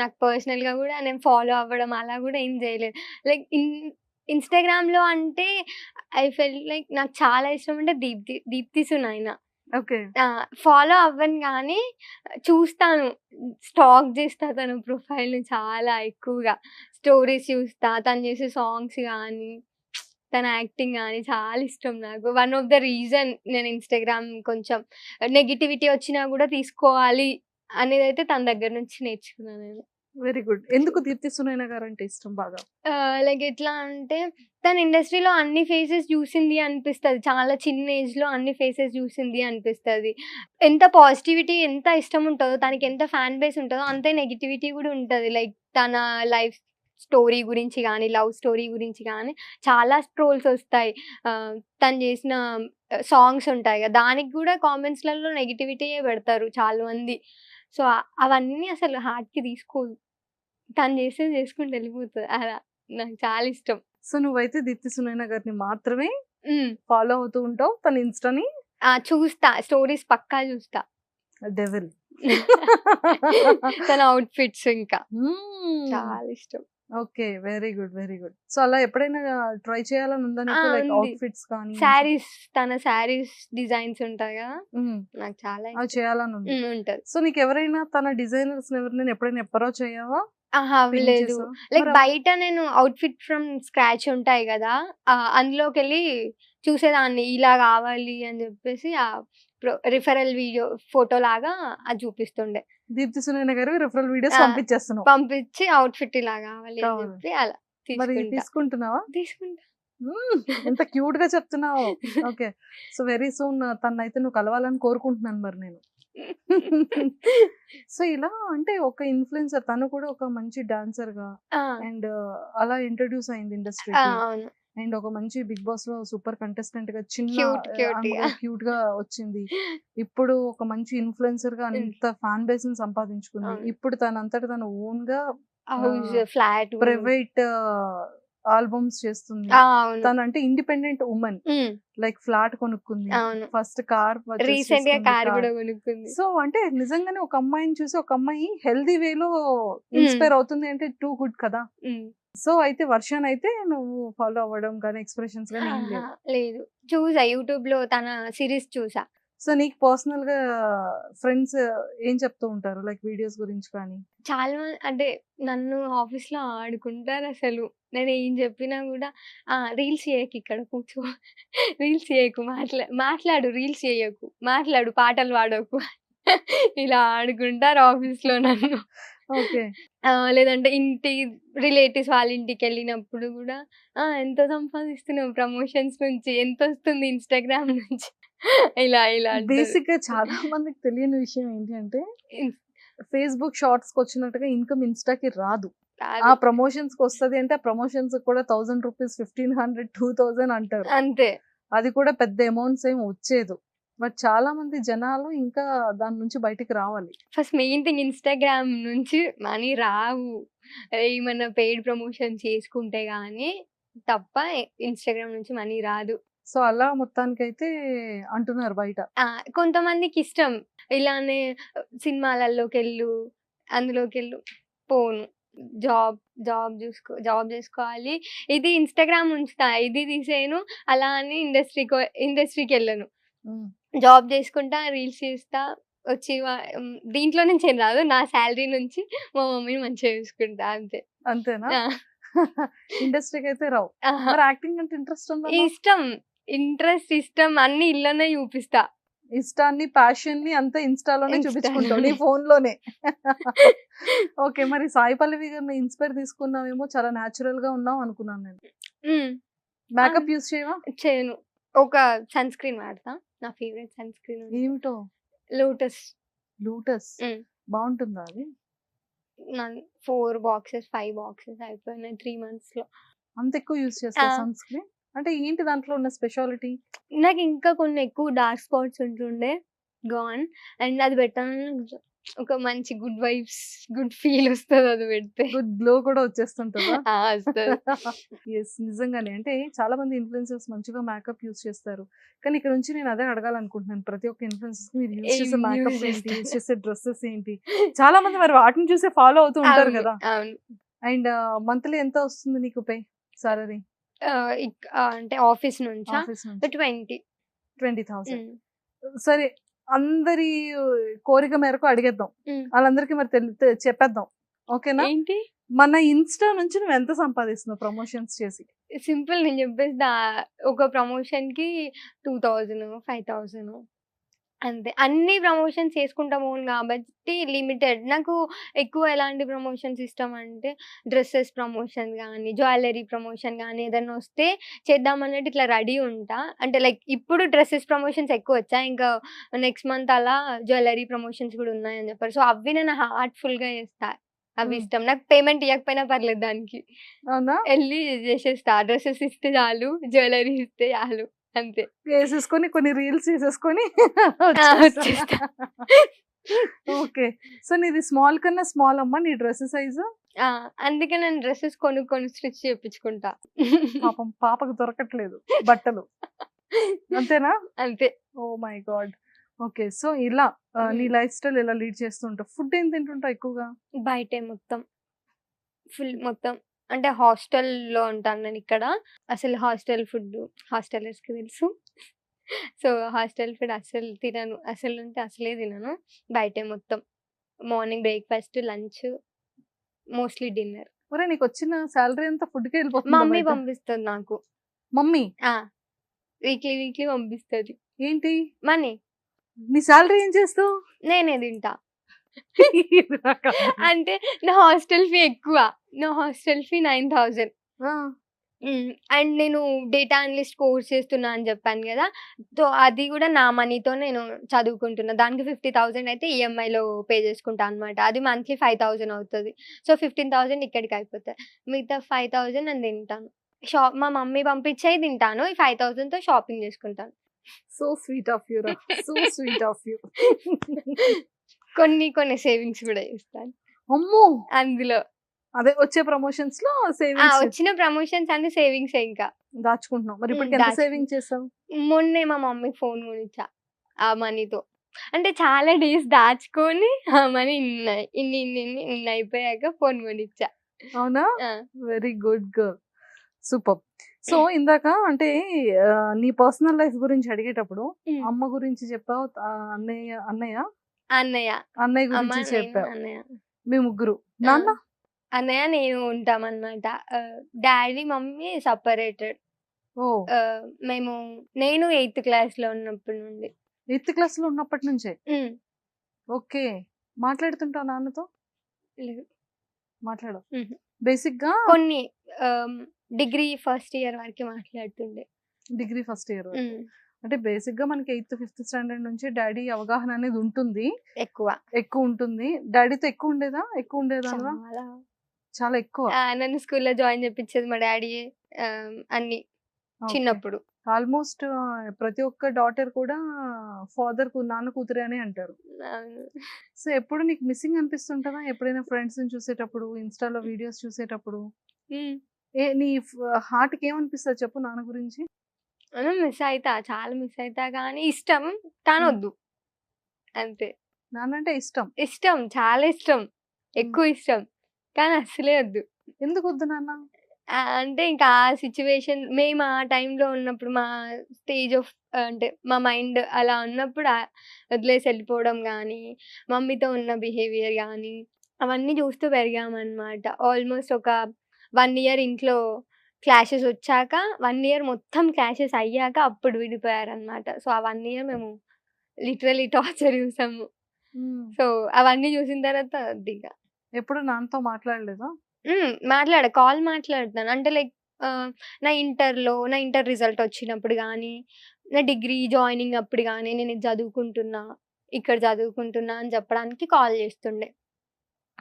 నాకు పర్సనల్ గా కూడా నేను ఫాలో అవ్వడం అలా కూడా ఏం చేయలేదు. లైక్ ఇన్స్టాగ్రామ్ లో అంటే ఐ ఫెల్ లైక్ నాకు చాలా ఇష్టం అంటే దీప్తి సునైనా. ఓకే. ఫాలో అవ్వను గానీ చూస్తాను. స్టాక్ చేస్తా తన ప్రొఫైల్‌ని చాలా ఎక్కువగా. స్టోరీస్ చూస్తా. తను చేసే సాంగ్స్ గానీ, తన యాక్టింగ్ గానీ చాలా ఇష్టం నాకు. వన్ ఆఫ్ ద రీజన్ నేను ఇన్‌స్టాగ్రామ్ కొంచెం నెగెటివిటీ వచ్చినా గూడా తీసుకోవాలి అనేదైతే తన దగ్గర నుంచి నేర్చుకున్నా నేను. Very good. ఎందుకు దీప్తి సునైనా గారంటే ఇష్టం బాగా? లైక్ ఎట్లా అంటే తను ఇండస్ట్రీలో అన్ని ఫేసెస్ చూసింది అనిపిస్తది. చాలా చిన్న ఏజ్‌లో అన్ని ఫేసెస్ చూసింది అనిపిస్తది. ఎంత పాజిటివిటీ, ఎంత ఇష్టం ఉంటదో, తనకి ఎంత ఫ్యాన్ బేస్ ఉంటదో అంతే నెగెటివిటీ గూడా ఉంటది. లైక్ తన లైఫ్ స్టోరీ గురించి గానీ, లవ్ స్టోరీ గురించి గానీ చాలా ట్రోల్స్ ఒస్తాయి. తను చేసిన సాంగ్స్ ఉంటాయి గదా! దానికి గూడా కామెంట్స్‌లలో నెగెటివిటీయే పెడతారు చాలా మంది. సో, అవన్నీ అసలు హార్ట్‌కి తీసుకోదు. తను చేసేది చేసుకుంటూ ఎళ్ళిపోతది. అలా నాకు చాలా ఇష్టం. సో, నువ్వైతే దీప్తి సునైనా గారిని మాత్రమే హ్మ్. ఫాలో అవుతూ ఉంటావు. తన ఇన్‌స్టాని చూస్తా. స్టోరీస్ పక్కా చూస్తా. డెవిల్. తన అవుట్‌ఫిట్స్ ఇంకా హ్మ్. చాలా ఇష్టం. Okay. Very good. Very good. So, అలా ఎప్పుడైనా ట్రై చేయాలని ఉందా నీకు? లైక్ ఉంది. అవుట్‌ఫిట్స్ కానీ శారీస్ తన శారీస్ డిజైన్స్ ఉంటాయి గదా! హ్మ్. నాకు చాలా అవి ఇష్టం. చేయాలని ఉంది. ఉంటది. సో, నీకెవరైనా తన డిజైనర్స్‌ని ఎవరినైనా ఎప్పుడైనా అప్రోచ్ అయ్యావా? పిన్ అవ్వలేదు. చేసావా? లైక్ మరి బయట నేను అవుట్‌ఫిట్ ఫ్రమ్ స్క్రాచ్ ఉంటాయి గదా! అందులోకెళ్ళి చూసేదాన్ని. ఇలా గావాలి అని జెప్పేసి రిఫరల్ వీడియో ఫోటోలాగా అది చూపిస్తుండే. దీప్తి సునైనా గారు రిఫరల్ వీడియోస్ ఆ! పంపించేస్తున్నావు. పంపించి అవుట్‌ఫిట్ ఇలా గావాలి అని కావాలి. జెప్పి అలా మరి తీసుకుంటా. తీసుకుంటున్నావా? తీసుకుంటా. ఎంత క్యూట్‌గా చెప్తున్నావో. ఓకే. సో, వెరీ సూన్ తననైతే నువ్వు కలవాలని కోరుకుంటున్నాను మరి నేను. సో, ఇలా అంటే ఒక ఇన్‌ఫ్లుయెన్సర్ తను కూడా ఒక మంచి డాన్సర్‌గా ఆ! అండ్ అలా ఇంట్రొడ్యూస్ అయింది ఆ! ఇండస్ట్రీకి. అవును. అండ్ ఒక మంచి 'బిగ్ బాస్‌లో' సూపర్ కంటెస్టెంట్‌గా చిన్న క్యూట్‌గా. ఆమెగా క్యూట్‌గా వచ్చింది. ఇప్పుడు ఒక మంచి ఇన్‌ఫ్లుయెన్సర్‌గా హ్మ్. అంత ఫ్యాన్ బేస్‌ని సంపాదించుకుంది. అవును. ఇప్పుడు తనంతట తను ఓన్‌గా హౌస్, ఆహ్, ఫ్లాట్ గూడా ఉంది. ప్రైవేట్ ఆల్బమ్స్ చేస్తుంది. అవును. తనంటే independent woman. Hmm. Like flat కొనుక్కుంది. అవును. ఫస్ట్ కార్ పర్చేస్ రీసెంట్‌గా చేసుకుంది. Car car. గూడా కొనుక్కుంది. సో, అంటే నిజంగానే ఒక అమ్మాయిని చూసి ఒక అమ్మాయి హెల్తీ వేలో హ్మ్. ఇన్‌స్పైర్ అవుతుంది అంటే టూ గుడ్ కదా! హ్మ్. సో, అయితే వర్షనైతే నువ్వు ఫాలో అవ్వడం గాని, ఎక్స్‌ప్రెషన్స్ గాని ఏం లేవు. లేదు. చూసా యూట్యూబ్‌లో తన సీరీస్ చూసా. సో, నీకు పర్సనల్‌గా ఫ్రెండ్స్ ఏం చెప్తూ ఉంటారు? లైక్ వీడియోస్ గురించి కానీ? చాలా అంటే నన్ను ఆఫీస్‌లో ఆడుకుంటారసలు. నేనేం చెప్పినా గూడా రీల్స్ చేయకు ఇక్కడ కూర్చో. రీల్స్ చేయకు. మాట్లాడు రీల్స్ చేయకు. మాట్లాడు పాటలు పాడకు. ఇలా ఆడుకుంటారు ఆఫీస్‌లో నన్ను. ఓకే. లేదంటే ఇంటి రిలేటివ్స్ వాళ్ళ ఇంటికెళ్ళినప్పుడు గూడా ఎంత సంపాదిస్తున్నావు ప్రమోషన్స్ నుంచి? ఎంతొస్తుంది ఇన్‌స్టాగ్రామ్ నుంచి? ఇలా అంటారు. బేసిక్‌గా చాలా మందికి తెలియని విషయం ఏంటి అంటే, ఇన్ ఫేస్‌బుక్ షార్ట్స్‌కొచ్చినట్టుగా ఇన్‌కమ్ ఇన్‌స్టాకి రాదు. ఆ కాదు. ప్రమోషన్స్‌కొస్తది అంటే, ఆ ప్రమోషన్స్‌కి కూడా రూ. 1000, 1500, 2000 అంటారు. అంతే. అది కూడా పెద్ద అమౌంట్స్ ఏమి వచ్చేదు. బట్ చాలా మంది జనాలు ఇంకా దాని నుంచి బయటికి రావాలి. ఫస్ట్ మెయిన్ థింగ్ ఇన్‌స్టాగ్రామ్ నుంచి మనీ రావు. ఏమన్నా పెయిడ్ ప్రమోషన్ చేసుకుంటే గానీ తప్ప ఇన్‌స్టాగ్రామ్ నుంచి మనీ రాదు. సో, అలా మొత్తానికైతే అంటున్నారు బయట. కొంతమందికిష్టం. ఇలానే సినిమాలలోకెళ్ళు, అందులోకెళ్ళు. పోను. జాబ్ జాబ్ జేసుకోవాలి. ఇది ఇన్‌స్టాగ్రామ్ ఉంచుతా. ఇది తీసేయను. అలా అని ఇండస్ట్రీకెళ్ళను. హ్మ్. జాబ్ జేసుకుంటా, రీల్స్ చేస్తా, వచ్చి దీంట్లో నుంచేం రాదు. నా సాలరీ నుంచి మా మమ్మీని మంచిగా చూసుకుంటా అంతే. అంతేనా? ఆ! ఇండస్ట్రీకైతే రావు. ఆహా! మరి యాక్టింగ్ అంటే ఇంట్రెస్ట్ ఉందన్నావు? ఇష్టం అన్నీ ఇళ్ళనే చూపిస్తా. ఇష్టాన్ని, ప్యాషన్‌ని అంతా ఇన్‌స్టాలోనే చూపించుకుంటావు. నీ ఇన్‌స్టాలోనే. ఫోన్‌లోనే. ఓకే. మరి సాయి పల్లవి గారిని ఇన్‌స్పైర్ తీసుకున్నావేమో చాలా న్యాచురల్‌గా ఉన్నావు అనుకున్నాను నేను. హ్మ్. మేకప్ యూజ్ చేయవా? చేయను. ఒక సన్ స్క్రీన్ వాడతా. నా ఫేవరెట్ సన్ స్క్రీన్ ఉంది. ఏమిటో? లోటస్. లోటస్. హ్మ్. బావుంటుందా అది? 4 బాక్సెస్, 5 బాక్సెస్ అయిపోయినాయి 3 మంత్స్‌లో. అంత ఎక్కువ యూజ్ ఆ! చేస్తావా సన్ స్క్రీన్? అంటే ఏంటి దాంట్లో ఉన్న స్పెషాలిటీ? నాకింకా కొన్ని ఎక్కువ డార్క్ స్పాట్స్ ఉంటుండే. గాన్. అండ్ అది పెట్టగానే ఒక మంచి గుడ్ వైబ్స్, గుడ్ ఫీల్ ఒస్తది అది పెడితే. గుడ్ గ్లో కూడా వచ్చేస్తుంటదా? ఒస్తది. యెస్. నిజంగానే. అంటే చాలా మంది ఇన్‌ఫ్లుయెన్సర్స్ మంచిగా మేకప్ యూజ్ చేస్తారు. కానీ ఇక్కడ నుంచి నేను అదే అడగాలనుకుంటున్నాను. ప్రతి ఒక్క ఇన్‌ఫ్లుయెన్సర్స్‌కి మీరు యూజ్ చేసే ఏం యూజ్ మేకప్ ఏంటి? యూజ్ చేస్తారు? చేసే డ్రెసెస్ ఏంటి? చాలా మంది మరి వాటిని చూసే ఫాలో అవుతూ ఉంటారు అవును. గదా! అవును. అండ్ మంత్లీ ఎంత వస్తుంది నీకు సాలరీ? అంటే ఆఫీస్ నుంచా? ఆఫీస్ నుంచి? 20. 20,000. హ్మ్. సరే అందరి కోరిక మేరకు అడిగేద్దాం. ఉమ్. వాళ్ళందరికీ మరి చెప్పేద్దాం. ఓకేనా? ఏంటి మన ఇన్‌స్టా నుంచి నువ్వు ఎంత సంపాదిస్తున్నావు ప్రమోషన్స్ చేసి? సింపుల్ నేను చెప్పేస్తా. ఒక ప్రమోషన్‌కి 2000, 5000 అంతే. అన్ని ప్రమోషన్స్ చేసుకుంటా పోను కాబట్టి లిమిటెడ్. నాకు ఎక్కువ ఎలాంటి ప్రమోషన్స్ ఇష్టం అంటే డ్రెసెస్ ప్రమోషన్ గానీ, జ్యువెల్లరీ ప్రమోషన్ గానీ ఏదన్నా వస్తే చేద్దామన్నట్టు ఇట్లా రెడీ ఉంటా. అంటే లైక్ ఇప్పుడు డ్రెసెస్ ప్రమోషన్స్ ఎక్కువొచ్చాయి. ఇంకా నెక్స్ట్ మంత్ అలా జ్యువెల్లరీ ప్రమోషన్స్ కూడా ఉన్నాయని చెప్పారు. సో, అవి నేను హార్ట్‌ఫుల్‌గా చేస్తా. అవి హ్మ్. ఇష్టం. నాకు పేమెంట్ ఇయ్యకపోయినా పర్లేదు దానికి. అవునా? ఎళ్లి చేసేస్తా. డ్రెసెస్ ఇస్తే చాలు, జ్యువెల్లరీ ఇస్తే చాలు అంతే. ఏసేసుకొని కొన్ని రీల్స్ చేసేసుకొని ఆ! వచ్చేస్తా. వచ్చేస్తా. ఓకే. సో, నీది స్మాల్ కన్నా స్మాల్ అమ్మా నీ డ్రెస్ సైజు? ఆ! అందుకే నేను డ్రెసెస్ కొనుక్కొని స్టిచ్ చేపించుకుంటా. పాపం పాపకు దొరకట్లేదు బట్టలు. అంతేనా? అంతే. Oh my God! Okay. So, ఇలా నీ హ్మ్. లైఫ్ స్టైల్ ఇలా లీడ్ చేస్తూ ఉంటావు. ఫుడ్ ఏం తింటుంటావు ఎక్కువగా? బయటే మొత్తం. ఫుల్ మొత్తం. అంటే హాస్టల్‌లో ఉంటాను నేనిక్కడ. అసలు హాస్టల్ ఫుడ్డు హాస్టలర్స్‌కి తెలుసు. సో, హాస్టల్ ఫుడ్ అస్సలు తినను. అసలంటే అసలే తినను. బయటే మొత్తం. Morning breakfast, lunch, mostly dinner. ఒరేయ్! నీకొచ్చిన సాలరీ అంతా ఫుడ్‌కే వెళ్ళిపోతుందా మమ్మీ బయట? పంపిస్తది నాకు. మమ్మీ ఆ! వీక్లీ పంపిస్తది. ఏంటి? మనీ. నీ సాలరీ ఏం చేస్తావు? నేనే తింటా. ఇది నాకు అర్థం అంటే నా హాస్టల్ ఫీ ఎక్కువ. నా హాస్టల్ ఫీ 9000. ఆ! అండ్ నేను డేటా అనలిస్ట్ కోర్స్ చేస్తున్నా అని చెప్పాను గదా! సో, అది గూడా నా మనీతో నేను చదువుకుంటున్నా. దానికి 50,000 అయితే ఈఎంఐలో పే చేసుకుంటా అనమాట. అది మంత్లీ 5,000 అవుతది. సో, 15,000 ఇక్కడికి అయిపోతాయి. మిగతా 5,000 నేను తింటాను. మా మమ్మీ పంపించేయి తింటాను. ఈ 5,000తో షాపింగ్ చేసుకుంటాను. సో స్వీట్ ఆఫ్ యూ రా. So sweet of you. కొన్ని సేవింగ్స్ గూడా చేస్తాను. అమ్మో! అందులో అదే వచ్చే ప్రమోషన్స్‌లో సేవింగ్స్ వచ్చిన ప్రమోషన్స్ అన్ని సేవింగ్సే ఇంకా. దాచుకుంటున్నావు. మరి ఇప్పటికి ఎంత సేవింగ్ చేసావు? మొన్నే మా మమ్మీకి ఫోన్ కొనిచ్చా ఆ మనీతో. అంటే చాలా డేస్ దాచుకొని ఆ మనీ ఇన్ని అయిపోయాక ఫోన్ కొనిచ్చా. అవునా? ఆ! Very good girl. Super. So, ఇందాక అంటే నీ పర్సనల్ లైఫ్ గురించి అడిగేటప్పుడు హ్మ్. అమ్మ గురించి చెప్పావు. అన్నయ్య అన్నయ్య. అన్నయ్య అమ్మ, గురించి నేను, చెప్పావు. అన్నయ్య. మీ ముగ్గురు. ఆ! నాన్న? అన్నయ్య, నేను ఉంటామన్నమాట. Daddy, mummy separated. ఓహ్! మేము నేను 8థ్ క్లాస్‌లో ఉన్నప్పటి నుండి. 8థ్ క్లాస్‌లో ఉన్నప్పటి నుంచే. హ్మ్. ఓకే. మాట్లాడుతుంటావా నాన్నతో? లేదు. మాట్లాడవు. హుహు. బేసిక్‌గా కొన్ని డిగ్రీ ఫస్ట్ ఇయర్ వరకే మాట్లాడుతుండే. డిగ్రీ ఫస్ట్ ఇయర్ వరకు. హ్మ్. అంటే బేసిక్‌గా మనకి 8థ్, 5థ్ స్టాండర్డ్ నుంచి డ్యాడీ అవగాహన అనేది ఉంటుంది. ఎక్కువ. ఎక్కువ ఉంటుంది. డ్యాడీతో ఎక్కువ ఉండేదా? ఎక్కువ ఉండేదానివా? చాలా. చాలా ఎక్కువ. నన్ను స్కూల్‌లో జాయిన్ చేపిచ్చేది మా డ్యాడీయే. అన్నీ ఓకే. చిన్నప్పుడు. ఆల్‌మోస్ట్ ప్రతి ఒక్క డాటర్ కూడా నాన్న కూతురే అని అంటారు. అవును. సో, ఎప్పుడు నీకు మిస్సింగ్ అనిపిస్తుంటదా? ఎప్పుడైనా ఫ్రెండ్స్‌ని చూసేటప్పుడు, ఇన్‌స్టాలో వీడియోస్ చూసేటప్పుడు హ్మ్. నీ హార్ట్‌కి ఏమనిపిస్తది చెప్పు నాన్న గురించి? మిస్ అయితా. చాలా మిస్ అయితా కానీ ఇష్టం. కానీ హ్మ్. వద్దు. అంతే. నాన్నంటే ఇష్టం. ఇష్టం. చాలా ఇష్టం. హ్మ్. ఎక్కువ ఇష్టం. కానీ అస్సలే వద్దు. ఎందుకొద్దు నాన్న? అంటే ఇంకా ఆ సిట్యుయేషన్ మేము ఆ టైంలో ఉన్నప్పుడు మా స్టేజ్ ఆఫ్ అంటే మా మైండ్ అలా ఉన్నప్పుడు వదిలేసి వెళ్ళిపోవడం గానీ, మమ్మీతో ఉన్న బిహేవియర్ గానీ, అవన్నీ చూస్తూ పెరిగామనమాట. ఆల్మోస్ట్ ఒక 1 ఇయర్ ఇంట్లో క్లాషెస్ వచ్చాక, 1 ఇయర్ మొత్తం క్లాషెస్ అయ్యాక అప్పుడు విడిపోయారనమాట. సో, ఆ 1 ఇయర్ మేము లిటరల్లీ టార్చర్ చూసాము. హ్మ్. సో, అవన్నీ చూసిన తర్వాత వద్దిక. ఎప్పుడు నాన్నతో మాట్లాడలేదా? కాల్ మాట్లాడతాను. అంటే లైక్ నా ఇంటర్ రిజల్ట్ వచ్చినప్పుడు గానీ, నా డిగ్రీ జాయినింగ్ అప్పుడు గానీ, నేను ఇది చదువుకుంటున్నా, ఇక్కడ చదువుకుంటున్నా అని చెప్పడానికి కాల్ చేస్తుండే.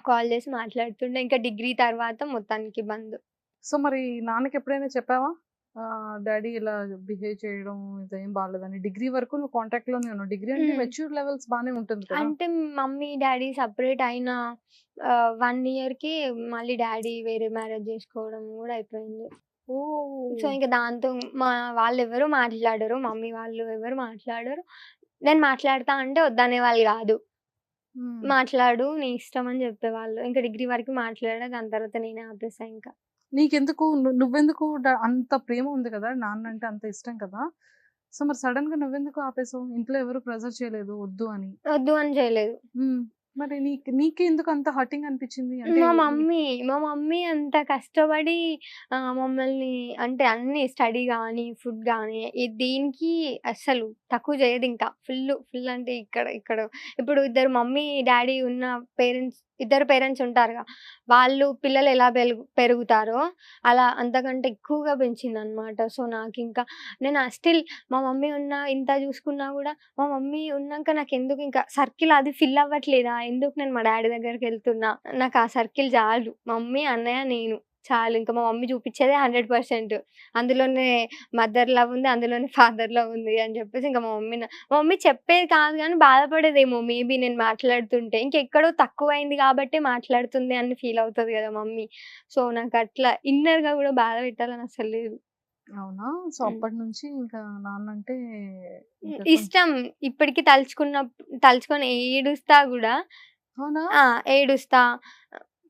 కాల్ చేసి మాట్లాడుతుండే. ఇంకా డిగ్రీ తర్వాత మొత్తానికి బంద్. సో, మరి నాన్నకెప్పుడైనా చెప్పావా? డ్యాడీ ఇలా బిహేవ్ చేయడం ఇదేం బాలేదని. డిగ్రీ వరకు నువ్వు కాంటాక్ట్‌లోనే ఉన్నావు. డిగ్రీ అంటే హ్మ్. మెచ్యూర్ లెవెల్స్ బానే ఉంటుంది కదా! అంటే మమ్మీ, డ్యాడీ సెపరేట్ అయిన 1 ఇయర్‌కి మళ్ళీ డ్యాడీ వేరే మ్యారేజ్ చేసుకోవడం గూడా అయిపోయింది. సో, ఓహ్! ఇంక దాంతో వాళ్ళెవరు మాట్లాడరు. మమ్మీ వాళ్ళు ఎవరు మాట్లాడరు. నేను మాట్లాడతా అంటే వద్దనేవాళ్ళు గాదు. హ్మ్. మాట్లాడు నీ ఇష్టం అని జెప్పేవాళ్ళు. ఇంక డిగ్రీ వరకు మాట్లాడా. దాని తర్వాత నేనే ఆపేసా ఇంకా. నీకెందుకు నువ్వెందుకు అంత ప్రేమ ఉంది కదా! నాన్నంటే అంత ఇష్టం కదా! సో మరి సడన్ గా నువ్వెందుకు ఆపేసావు? ఇంట్లో ఎవరు ప్రెజర్ చేయలేదు వద్దు అని. వద్దు అని చేయలేదు. మరి నీకే ఎందుకు అంత హర్టింగ్ అనిపించింది? అంటే మా మమ్మీ అంత కష్టపడి మమ్మల్ని అంటే అన్ని స్టడీ గానీ, ఫుడ్ గానీ దీనికి అస్సలు తక్కువ చేయదు ఇంకా. ఫుల్ అంటే ఇక్కడ ఇప్పుడు ఇద్దరు మమ్మీ, డ్యాడీ ఉన్న ఇద్దరు పేరెంట్స్ ఉంటారుగా. వాళ్ళు పిల్లలు ఎలా పెరుగుతారో అలా అంతకంటే ఎక్కువగా పెంచిందనమాట. సో నాకింకా నేను స్టిల్ మా మమ్మీ ఇంత చూసుకున్నా గూడా మా మమ్మీ ఉన్నాక నాకెందుకు ఇంకా సర్కిల్ అది ఫిల్ అవ్వట్లేదా? ఎందుకు నేను మా డ్యాడీ దగ్గరికెళ్తున్నా? నాకు ఆ సర్కిల్ చాలు. మమ్మీ, అన్నయ్య, నేను చాలు. ఇంకా మా మమ్మీ చూపిచ్చేదే 100%. అందులోనే మదర్ లవ్ ఉంది. అందులోనే ఫాదర్ లవ్ ఉంది అని చెప్పేసి ఇంకా మా మమ్మీ చెప్పేది కాదు గానీ బాధపడేదేమో మేబీ నేను మాట్లాడుతుంటే. ఇంకెక్కడో తక్కువైంది కాబట్టే మాట్లాడుతుంది అని ఫీల్ అవుతది గదా మమ్మీ. సో నాకట్లా ఇన్నర్‌గా గూడా బాధ పెట్టాలని అస్సలు లేదు. అవునా? సో హ్మ్. అప్పటినుంచి ఇంకా నాన్నంటే ఇంకా ఇష్టం. ఇప్పటికి తలుచుకొని ఏడుస్తా గూడా. అవునా? ఏడుస్తా.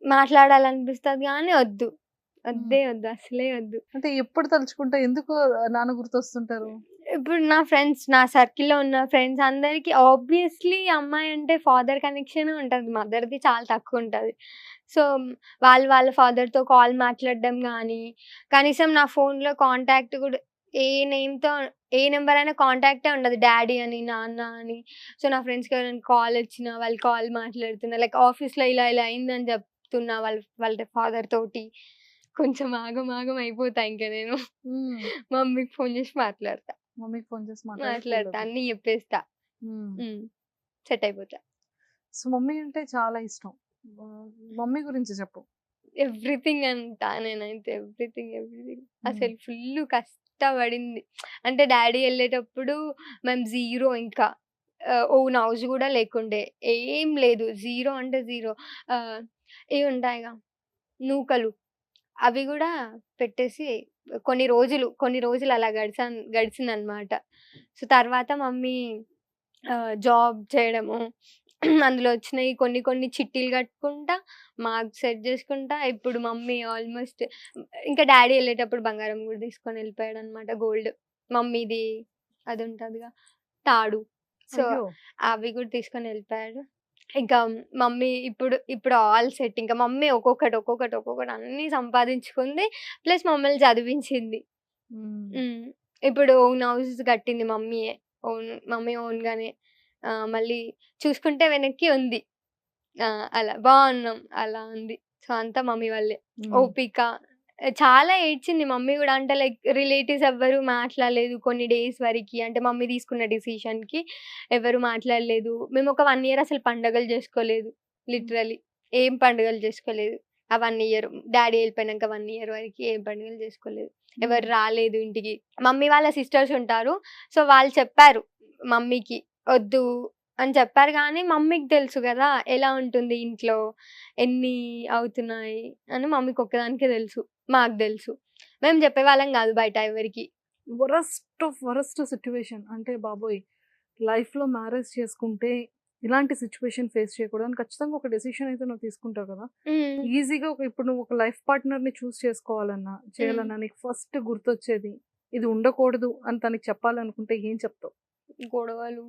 మాట్లాడాలనిపిస్తది గానీ వద్దు. హ్మ్. వద్దు. అసలే వద్దు. అంటే ఎప్పుడు తలుచుకుంటా ఎందుకు నాన్న గుర్తొస్తుంటారు? ఇప్పుడు నా సర్కిల్‌లో ఉన్న ఫ్రెండ్స్ అందరికి ఆబ్వియస్‌లీ అమ్మాయి అంటే ఫాదర్ కనెక్షనే ఉంటది. మదర్‌ది చాలా తక్కువుంటది. సో, వాళ్ళ ఫాదర్‌తో కాల్ మాట్లాడడం గానీ, కనీసం నా ఫోన్‌లో కాంటాక్ట్ గూడా ఏ నేమ్‌తో ఏ నంబర్ అయినా కాంటాక్టే ఉండదు. డ్యాడీ అని, నాన్న అని. సో, నా ఫ్రెండ్స్‌కి ఎవరైనా కాల్ వచ్చినా, వాళ్ళు కాల్ మాట్లాడుతున్నా, లైక్ ఆఫీస్‌లో ఇలా అయిందని చెప్తున్నా వాళ్ళ ఫాదర్ తోటి. కొంచెం ఆగం అయిపోతా ఇంక నేను. హ్మ్. మమ్మీకి ఫోన్ చేసి మాట్లాడతా. మమ్మీకి ఫోన్ చేసి మాట్లాడతా. అన్నీ చెప్పేస్తా. హ్మ్. సెట్ అయిపోతా. సో మమ్మీ అంటే చాలా ఇష్టం. మమ్మీ గురించి చెప్పు. ఎవ్రీథింగ్ అంటా నేనైతే. ఎవ్రీథింగ్. హ్మ్. అసలు ఫుల్లు కష్టపడింది. అంటే డ్యాడీ ఎళ్ళేటప్పుడు మేము జీరో ఇంకా. ఓన్ హౌస్ గూడా లేకుండే. ఏం లేదు. జీరో అంటే జీరో. ఇవి ఉంటాయిగా నూకలు. అవి గూడా పెట్టేసి కొన్ని రోజులు అలా గడిచిందనమాట. సో, తర్వాత మమ్మీ జాబ్ చేయడము, అందులో వచ్చినయి కొన్ని చిట్టీలు కట్టుకుంటా, మార్క్స్ సెట్ జేసుకుంటా. ఇప్పుడు మమ్మీ ఆల్‌మోస్ట్ ఇంకా డ్యాడీ ఎళ్ళేటప్పుడు బంగారం గూడా తీసుకొనెళ్ళిపోయాడనమాట గోల్డ్. మమ్మీది అదుంటదిగా తాడు. సో, అయ్యో! అవి గూడా తీసుకొనెళ్ళిపోయాడు. ఇంకా మమ్మీ ఇప్పుడు ఆల్ సెట్. ఇంకా మమ్మీ ఒక్కొక్కటి అన్నీ సంపాదించుకుంది. ప్లస్ మమ్మల్ని చదివించింది. హ్మ్. ఇప్పుడు ఓన్ హౌస్ కట్టింది మమ్మీయే. మమ్మీ ఓన్‌గానే. మళ్ళీ చూసుకుంటే వెనక్కి ఉంది. అలా బావున్నాం. అలా ఉంది. సో, అంతా మమ్మీ వల్లే. హ్మ్. ఓపిక చాలా ఏడ్చింది మమ్మీ గూడా. అంటే లైక్ రిలేటివ్స్ ఎవ్వరు మాట్లాడలేదు కొన్ని డేస్ వరకి. అంటే మమ్మీ తీసుకున్న డెసిషన్‌కి ఎవరు మాట్లాడలేదు. మేము ఒక 1 ఇయర్ అసలు పండగలు జేసుకోలేదు. లిటరల్లీ. ఏం పండుగలు జేసుకోలేదు. ఆ 1 ఇయర్. డ్యాడీ ఎళ్ళిపోయినంక 1 ఇయర్ వరకి ఏం పండుగలు జేసుకోలేదు. ఎవరు రాలేదు ఇంటికి. మమ్మీ వాళ్ళ సిస్టర్స్ ఉంటారు. సో, వాళ్ళు చెప్పారు మమ్మీకి "ఒద్దు" అని చెప్పారు గానీ, మమ్మీకి తెలుసు గదా! ఎలా ఉంటుంది ఇంట్లో, ఎన్ని అవుతున్నాయి అని మమ్మీకి ఒక్కదానికే తెలుసు. మాకు తెలుసు. మేము చెప్పేవాళ్ళం గాదు బయట ఎవరికీ. Worst situation. అంటే బాబోయ్! లైఫ్‌లో మ్యారేజ్ చేసుకుంటే ఇలాంటి సిట్యుయేషన్ ఫేస్ చేయకూడదని ఖచ్చితంగా ఒక డెసిషన్ అయితే నువ్వు తీసుకుంటావు కదా! హ్మ్. ఈజీగా ఇప్పుడు నువ్వు ఒక లైఫ్ పార్ట్నర్‌ని చేసుకోవాలన్నా, చేయాలన్నా నీకు ఫస్ట్ గుర్తొచ్చేది ఇది ఉండకూడదు అని తనకి చెప్పాలనుకుంటే ఏం చెప్తావు? గొడవలు.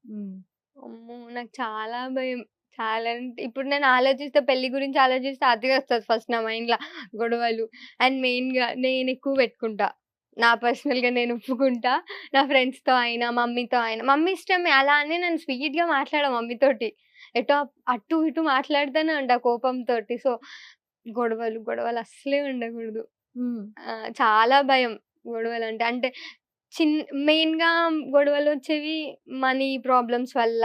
హ్మ్. అమ్మో! నాకు చాలా భయం. చాలా అంటే ఇప్పుడు నేను ఆలోచిస్తే పెళ్లి గురించి ఆలోచిస్తే అదే వస్తది ఫస్ట్ నా మైండ్‌ల గొడవలు. అండ్ మెయిన్‌గా నేనెక్కువ పెట్టుకుంటా. నా పర్సనల్‌గా నేను ఒప్పుకుంటా. నా ఫ్రెండ్స్‌తో అయినా, మమ్మీతో అయినా. మమ్మీ ఇష్టమే అలా అని నేను స్వీట్‌గా మాట్లాడా మమ్మీతోటి. ఎటో అటు ఇటు మాట్లాడుతూనే ఉంటా కోపంతోటి. సో, గొడవలు అస్సలే ఉండకూడదు. హ్మ్. చాలా భయం గొడవలంటే. అంటే చిన్ మెయిన్‌గా గొడవలొచ్చేవి మనీ ప్రాబ్లమ్స్ వల్ల.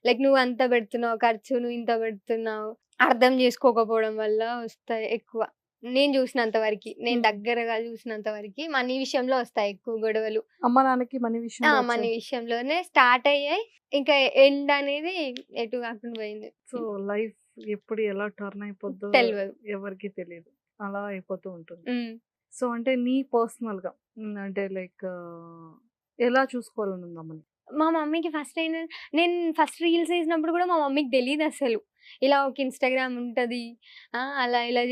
లైక్ నువ్వంత పెడుతున్నావు ఖర్చు, నువ్వింత పెడుతున్నావు. అర్థం చేసుకోకపోవడం వల్ల వస్తాయి ఎక్కువ. నేను జూసినంత వరకి. నేను హ్మ్. దగ్గరగా జూసినంత వరకి మనీ విషయంలో వస్తాయి ఎక్కువ గొడవలు. అమ్మ, నాన్నకి మనీ విషయంలో మనీ వచ్చాయి. విషయంలోనే స్టార్ట్ అయ్యాయి. ఇంకా ఎండ్ అనేది ఎటు కాకుండా పోయింది. సో, లైఫ్ ఎప్పుడు ఎలా టర్న్ అయిపోద్దో తెలవదు. ఎవరికీ తెలీదు. అలా అయిపోతూ ఉంటుంది. హ్మ్. సో, అంటే నీ పర్సనల్‌గా అంటే లైక్ ఎలా చూసుకోవాలని అమ్మని? మా మమ్మీకి నేను ఫస్ట్ రీల్స్ చేసినప్పుడు గూడా మా మమ్మీకి తెలీదసలు. ఇలా ఒక ఇన్‌స్టాగ్రామ్ ఉంటది. అలా ఇలా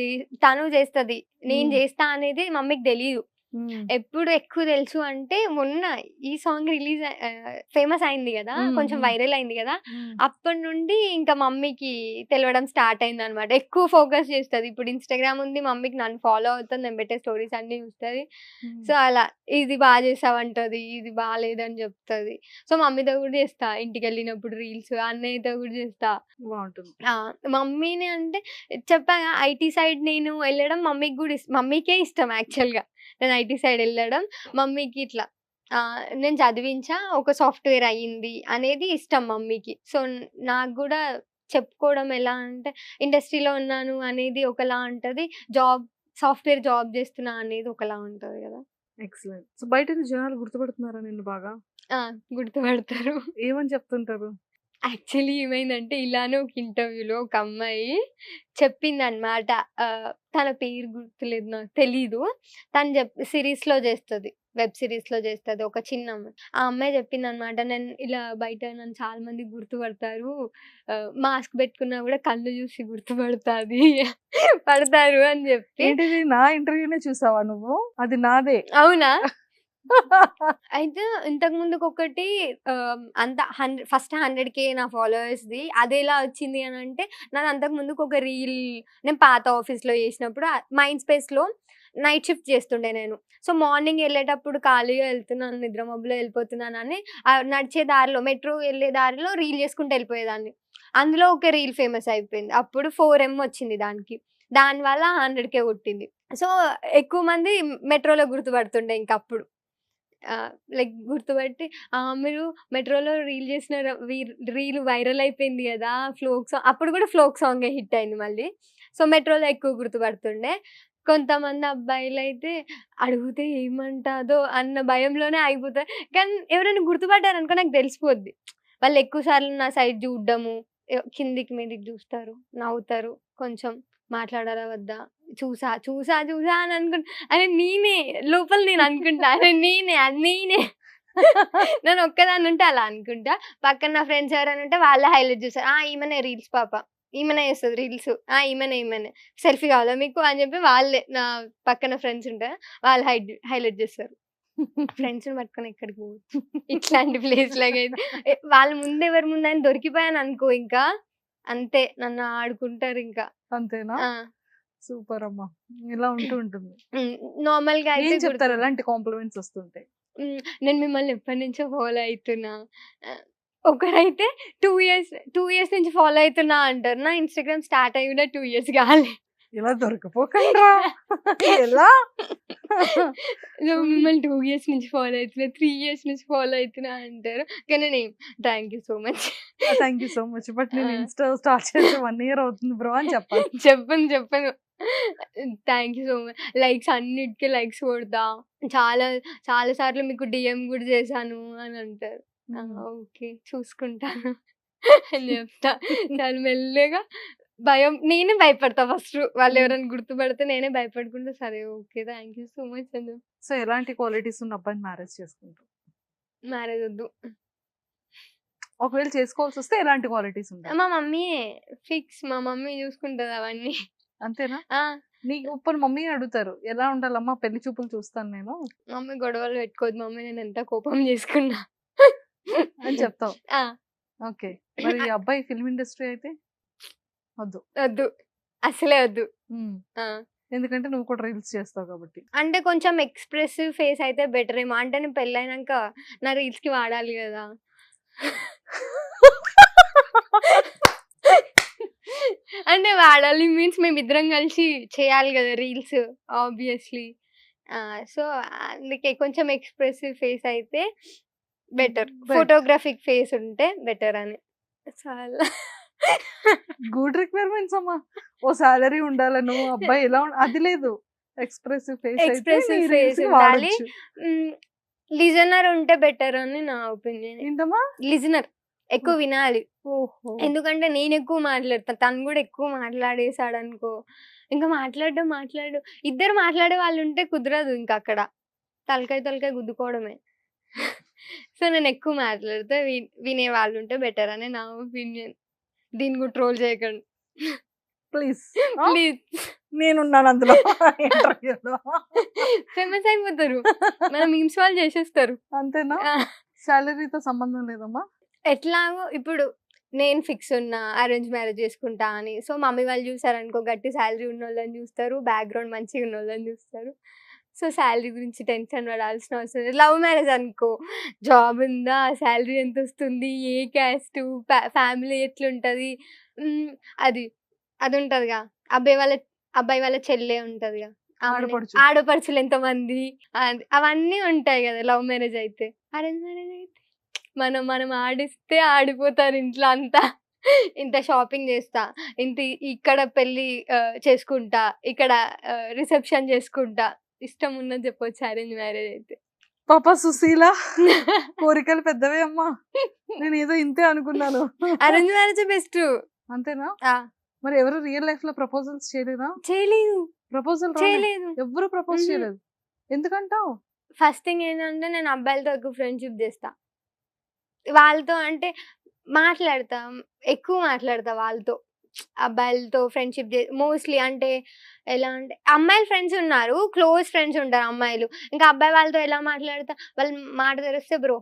తను చేస్తది. నేను హ్మ్. చేస్తా అనేది మమ్మీకి తెలీదు. ఎప్పుడు ఎక్కువ తెలుసు అంటే మొన్న ఈ సాంగ్ ఫేమస్ అయింది కదా, కొంచెం వైరల్ అయింది కదా, అప్పటి నుండి ఇంకా మమ్మీకి తెలవడం స్టార్ట్ అయింది అనమాట. ఎక్కువ ఫోకస్ చేస్తుంది. ఇప్పుడు ఇన్స్టాగ్రామ్ ఉంది, మమ్మీకి నన్ను ఫాలో అవుతుంది, నేను పెట్టే స్టోరీస్ అన్ని చూస్తుంది. సో అలా ఇది బాగా చేసావంటది, ఇది బాగాలేదని చెప్తుంది. సో మమ్మీతో కూడా చేస్తా, ఇంటికి వెళ్ళినప్పుడు రీల్స్, అన్నయ్యతో కూడా చేస్తా. బాగుంటుంది. మమ్మీని అంటే చెప్పాగా ఐటీ సైడ్ నేను వెళ్ళడం మమ్మీకి కూడా మమ్మీకే ఇష్టం యాక్చువల్గా. నేను ఐటీ సైడ్ వెళ్ళడం మమ్మీకి ఇట్లా నేను చదివించా, ఒక సాఫ్ట్వేర్ అయ్యింది అనేది ఇష్టం మమ్మీకి. సో నాకు కూడా చెప్పుకోవడం ఎలా అంటే ఇండస్ట్రీలో ఉన్నాను అనేది ఒకలా ఉంటుంది, సాఫ్ట్వేర్ జాబ్ చేస్తున్నా అనేది ఒకలా ఉంటుంది కదా. ఎక్సలెంట్. సో బయట జనాలు గుర్తుపడుతున్నారా నిన్ను బాగా? గుర్తుపడతారు. ఏమని చెప్తుంటారు? యాక్చువల్లీ ఏమైందంటే ఇలానే ఒక ఇంటర్వ్యూలో ఒక అమ్మాయి చెప్పిందనమాట. తన పేరు గుర్తులేదు, నాకు తెలీదు. తను సిరీస్లో చేస్తుంది, వెబ్ సిరీస్లో చేస్తుంది, ఒక చిన్న అమ్మాయి. ఆ అమ్మాయి చెప్పింది అనమాట, నేను ఇలా బయట నన్ను చాలా మంది గుర్తుపడతారు, మాస్క్ పెట్టుకున్నా కూడా కళ్ళు చూసి పడతారు అని చెప్పి. ఏంటిది, నా ఇంటర్వ్యూనే చూసావా నువ్వు? అది నాదే. అవునా? అయితే ఇంతకు ముందుకు ఒకటి అంత ఫస్ట్ 100K నా ఫాలోవర్స్ది. అది ఎలా వచ్చింది అని అంటే, నాది అంతకు ముందుకు ఒక రీల్ నేను పాత ఆఫీస్లో చేసినప్పుడు మైండ్ స్పేస్లో నైట్ షిఫ్ట్ చేస్తుండే నేను. సో మార్నింగ్ వెళ్ళేటప్పుడు ఖాళీగా వెళ్తున్నాను, నిద్ర మబ్బులో వెళ్ళిపోతున్నాను అని నడిచే దారిలో, మెట్రో వెళ్ళే దారిలో రీల్ చేసుకుంటూ వెళ్ళిపోయేదాన్ని. అందులో ఒక రీల్ ఫేమస్ అయిపోయింది. అప్పుడు 4M వచ్చింది దానికి, దానివల్ల 100K కొట్టింది. సో ఎక్కువ మంది మెట్రోలో గుర్తుపడుతుండే ఇంకప్పుడు. లైక్ గుర్తుపట్టి మీరు మెట్రోలో రీల్ చేసిన రీల్ వైరల్ అయిపోయింది కదా, ఫ్లోక్ సాంగ్. అప్పుడు కూడా ఫ్లోక్ సాంగే హిట్ అయింది మళ్ళీ. సో మెట్రోలో ఎక్కువ గుర్తుపడుతుండే. కొంతమంది అబ్బాయిలు అయితే అడిగితే ఏమంటాదో అన్న భయంలోనే ఆగిపోతారు. కానీ ఎవరైనా గుర్తుపడ్డారనుకో నాకు తెలిసిపోద్ది. వాళ్ళు ఎక్కువ సార్లు నా సైడ్ చూడడము, కిందికి మీదికి చూస్తారు, నవ్వుతారు, కొంచెం మాట్లాడారా వద్దా, చూసా చూసా చూసా అని అనుకుంటా. అరే నేనే లోపల నేను అనుకుంటా, అరే నేనే నేను ఒక్కదాన్ని ఉంటే అలా అనుకుంటా. పక్కన నా ఫ్రెండ్స్ ఎవరైనా ఉంటే వాళ్ళే హైలైట్ చేస్తారు, ఈమెనే రీల్స్ పాప, ఈమెనే చేస్తుంది రీల్స్, ఈమెనే సెల్ఫీ కావాలా మీకు అని చెప్పి వాళ్ళే నా పక్కన ఫ్రెండ్స్ ఉంటారు, వాళ్ళు హైలైట్ చేస్తారు. ఫ్రెండ్స్ పట్టుకొని ఎక్కడికి పోవచ్చు ఇట్లాంటి ప్లేస్ లాగా. అయితే వాళ్ళ ముందు ఎవరి ముందు అని దొరికిపోయాను అనుకో, ఇంకా అంతే, నన్ను ఆడుకుంటారు ఇంకా. అంతేనా? సూపర్ అమ్మా. ఇలా ఉంటుంది. నార్మల్ గా అయితే చెప్తారు, ఎలాంటి కాంప్లిమెంట్స్ వస్తుంటాయి? నేను మిమ్మల్ని ఎప్పటి నుంచో ఫాలో అవుతున్నా, ఒకరైతే 2 years నుంచి ఫాలో అవుతున్నా అంటారు. నా ఇన్స్టాగ్రామ్ స్టార్ట్ అయ్యి కూడా 2 years కాలే. ఇలా దొరకపోకండ్రా ఎలా? మిమ్మల్ని 2 years నుంచి ఫాలో అవుతున్నా, 3 years నుంచి ఫాలో అవుతున్నా అంటారు. కానీ నేను thank you so much. But నేను ఇన్స్టా స్టార్ట్ చేసి 1 year అవుతుంది బ్రో అని చెప్పాలి. చెప్పను. Thank you so much. Likes అన్నిటికీ లైక్స్ కొడతా, చాలా చాలా సార్లు మీకు DM కూడా చేశాను అని అంటారు. ఓకే చూసుకుంటాను అని చెప్తా. చాలా మెల్లగా నేనే భయపడతా ఫస్ట్. వాళ్ళు ఎవరైనా గుర్తుపడితే నేనే భయపడుకుంటా, సరే okay thank you so much అని. సో ఎలాంటి క్వాలిటీస్ ఉన్న అబ్బాయిని మ్యారేజ్ చేసుకుంటారు? మ్యారేజ్ వద్దు. ఒకవేళ చేసుకోవాల్సి వస్తే ఎలాంటి క్వాలిటీస్ ఉంటాయి? మా మమ్మీ ఫిక్స్, మా మమ్మీ చూసుకుంటది అవన్నీ. అంతేనా? నీకు ఇప్పుడు మమ్మీ అడుగుతారు ఎలా ఉండాలమ్మా, పెళ్లి చూపులు చూస్తాను నేను. మమ్మీ గొడవలు పెట్టుకోదు, మమ్మీ నేను ఎంత కోపం చేసుకున్నా అని చెప్తావు. ఓకే, మరి ఈ అబ్బాయి ఫిల్మ్ ఇండస్ట్రీ అయితే వద్దు? వద్దు, అసలే వద్దు. ఎందుకంటే నువ్వు కూడా రీల్స్ చేస్తావు కాబట్టి. అంటే కొంచెం ఎక్స్ప్రెసివ్ ఫేస్ అయితే బెటర్ ఏమో. అంటే నేను పెళ్ళైనాక నా రీల్స్ కి వాడాలి కదా. అంటే వాడాలి మీన్స్ మేమిద్దరం కలిసి చేయాలి కదా రీల్స్ ఆబ్వియస్లీ. సో అందుకే కొంచెం ఎక్స్ప్రెసివ్ ఫేస్ అయితే బెటర్, ఫోటోగ్రాఫిక్ ఫేస్ ఉంటే బెటర్ అని. చాలా గుడ్ రిక్వైర్మెంట్స్ అమ్మా. ఓ సాలరీ ఉండాలను, అబ్బాయి ఎలా అది లేదు, ఎక్స్ప్రెసివ్ ఫేస్ ఉండాలి, లిజనర్ ఉంటే బెటర్ అని నా ఒపీనియన్. ఏంటమ్మా? లిజనర్ ఎక్కువ వినాలి. ఎందుకంటే నేను ఎక్కువ మాట్లాడతాను, తను కూడా ఎక్కువ మాట్లాడేసాడు అనుకో, ఇంకా మాట్లాడు ఇద్దరు మాట్లాడే వాళ్ళు ఉంటే కుదరదు, ఇంకా అక్కడ తలకాయ గుద్దుకోవడమే. సో నేను ఎక్కువ మాట్లాడితే వినే వాళ్ళు ఉంటే బెటర్ అని నా ఒపీనియన్. దీన్ని కూడా ట్రోల్ చేయకండి ప్లీజ్. ప్లీజ్. నేనున్నాను అందులో ఇంటర్వ్యూలో. ఫేమస్ అయిపోతారు. మన మీమ్స్ వాళ్ళు చేసేస్తారు. అంతేనా? ఆ! సాలరీతో సంబంధం లేదమ్మా? ఎట్లాగో ఇప్పుడు నేను ఫిక్స్ ఉన్నా అరేంజ్ మ్యారేజ్ చేసుకుంటా అని. సో, మమ్మీ వాళ్ళు చూసారనుకో గట్టి సాలరీ ఉన్నోళ్ళని చూస్తారు. బ్యాక్‌గ్రౌండ్ మంచిగా ఉన్నోళ్ళని చూస్తారు. సో, సాలరీ గురించి టెన్షన్ పడాల్సిన అవసరం లేదు. లవ్ మ్యారేజ్ అనుకో జాబ్ ఉందా? సాలరీ ఎంతొస్తుంది? ఏ క్యాస్టు? ఫ్యామిలీ ఎట్లుంటది? హ్మ్. అది అదుంటదిగా. అబ్బాయి వాళ్ళ చెల్లె ఉంటదిగా. ఆడపడుచు. ఆడపడుచులు ఎంతమంది? అవన్నీ ఉంటాయి గదా! లవ్ మ్యారేజ్ అయితే. అరేంజ్ మ్యారేజ్ అయితే మనం ఆడిస్తే ఆడిపోతారు ఇంట్లో అంతా. ఇంత షాపింగ్ చేస్తా, ఇంత ఇక్కడ పెళ్లి చేసుకుంటా, ఇక్కడ రిసెప్షన్ చేసుకుంటా. ఇష్టం ఉన్నది చెప్పొచ్చు అరేంజ్ మ్యారేజ్ అయితే. పాప సుశీల కోరికలు పెద్దవే అమ్మా. నేను ఏదో ఇంతే అనుకున్నాను. Arrange marriage best. అంతేనా? ఆ! మరి ఎవరు రియల్ లైఫ్ లో ప్రపోజల్స్ చేయలేదా? చేయలేదు. ప్రపోజల్ చేయలేదు. ఎవ్వరు ప్రపోజ్ మ్మ్. చేయలేదు. ఎందుకంటావు? ఫస్ట్ థింగ్ ఏంటంటే నేను అబ్బాయిలతో ఎక్కువ ఫ్రెండ్షిప్ చేస్తా. వాళ్ళతో అంటే మాట్లాడతా. ఎక్కువ మాట్లాడతా వాళ్ళతో. అబ్బాయిలతో ఫ్రెండ్షిప్ మోస్ట్‌లీ అంటే ఎలా అంటే అమ్మాయిల ఫ్రెండ్స్ ఉన్నారు. క్లోజ్ ఫ్రెండ్స్ ఉంటారు అమ్మాయిలు. ఇంకా అబ్బాయి వాళ్ళతో ఎలా మాట్లాడతా, వాళ్ళు మాట తెరిస్తే బ్రో,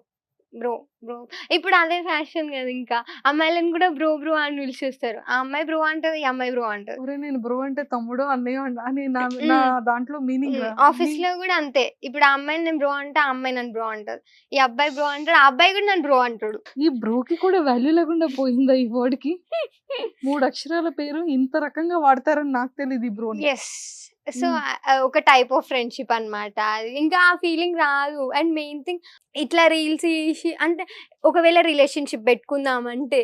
బ్రో, బ్రో. ఇప్పుడు అదే ఫ్యాషన్ కదా ఇంకా. అమ్మాయిలను కూడా బ్రో, బ్రో అని పిలిచేస్తారు. ఆ అమ్మాయి బ్రో అంటది, ఈ అమ్మాయి బ్రో అంటది. ఒరే నేను బ్రో అంటే తమ్ముడు అన్నయ్య అని నా దాంట్లో మీనింగ్ ఆఫీస్‌లో కూడా అంతే. ఇప్పుడు ఆ అమ్మాయిని నేను బ్రో అంటే, ఆ అమ్మాయి నన్ను బ్రో అంటది. ఈ అబ్బాయి బ్రో అంటాడు, ఆ అబ్బాయి కూడా నన్ను బ్రో అంటాడు. ఈ బ్రోకి కూడా వాల్యూ లేకుండా పోయిందా ఈ వర్డ్ కి? 3 అక్షరాల పేరు ఇంత రకంగా వాడతారని నాకు తెలియదు ఈ బ్రోని. యెస్. సో, ఒక టైప్ ఆఫ్ ఫ్రెండ్‌షిప్ అన్నమాట. అది ఇంకా ఆ ఫీలింగ్ రాదు. అండ్ మెయిన్ థింగ్ ఇట్లా రీల్స్ చేసి అంటే ఒకవేళ రిలేషన్‌షిప్ పెట్టుకుందామంటే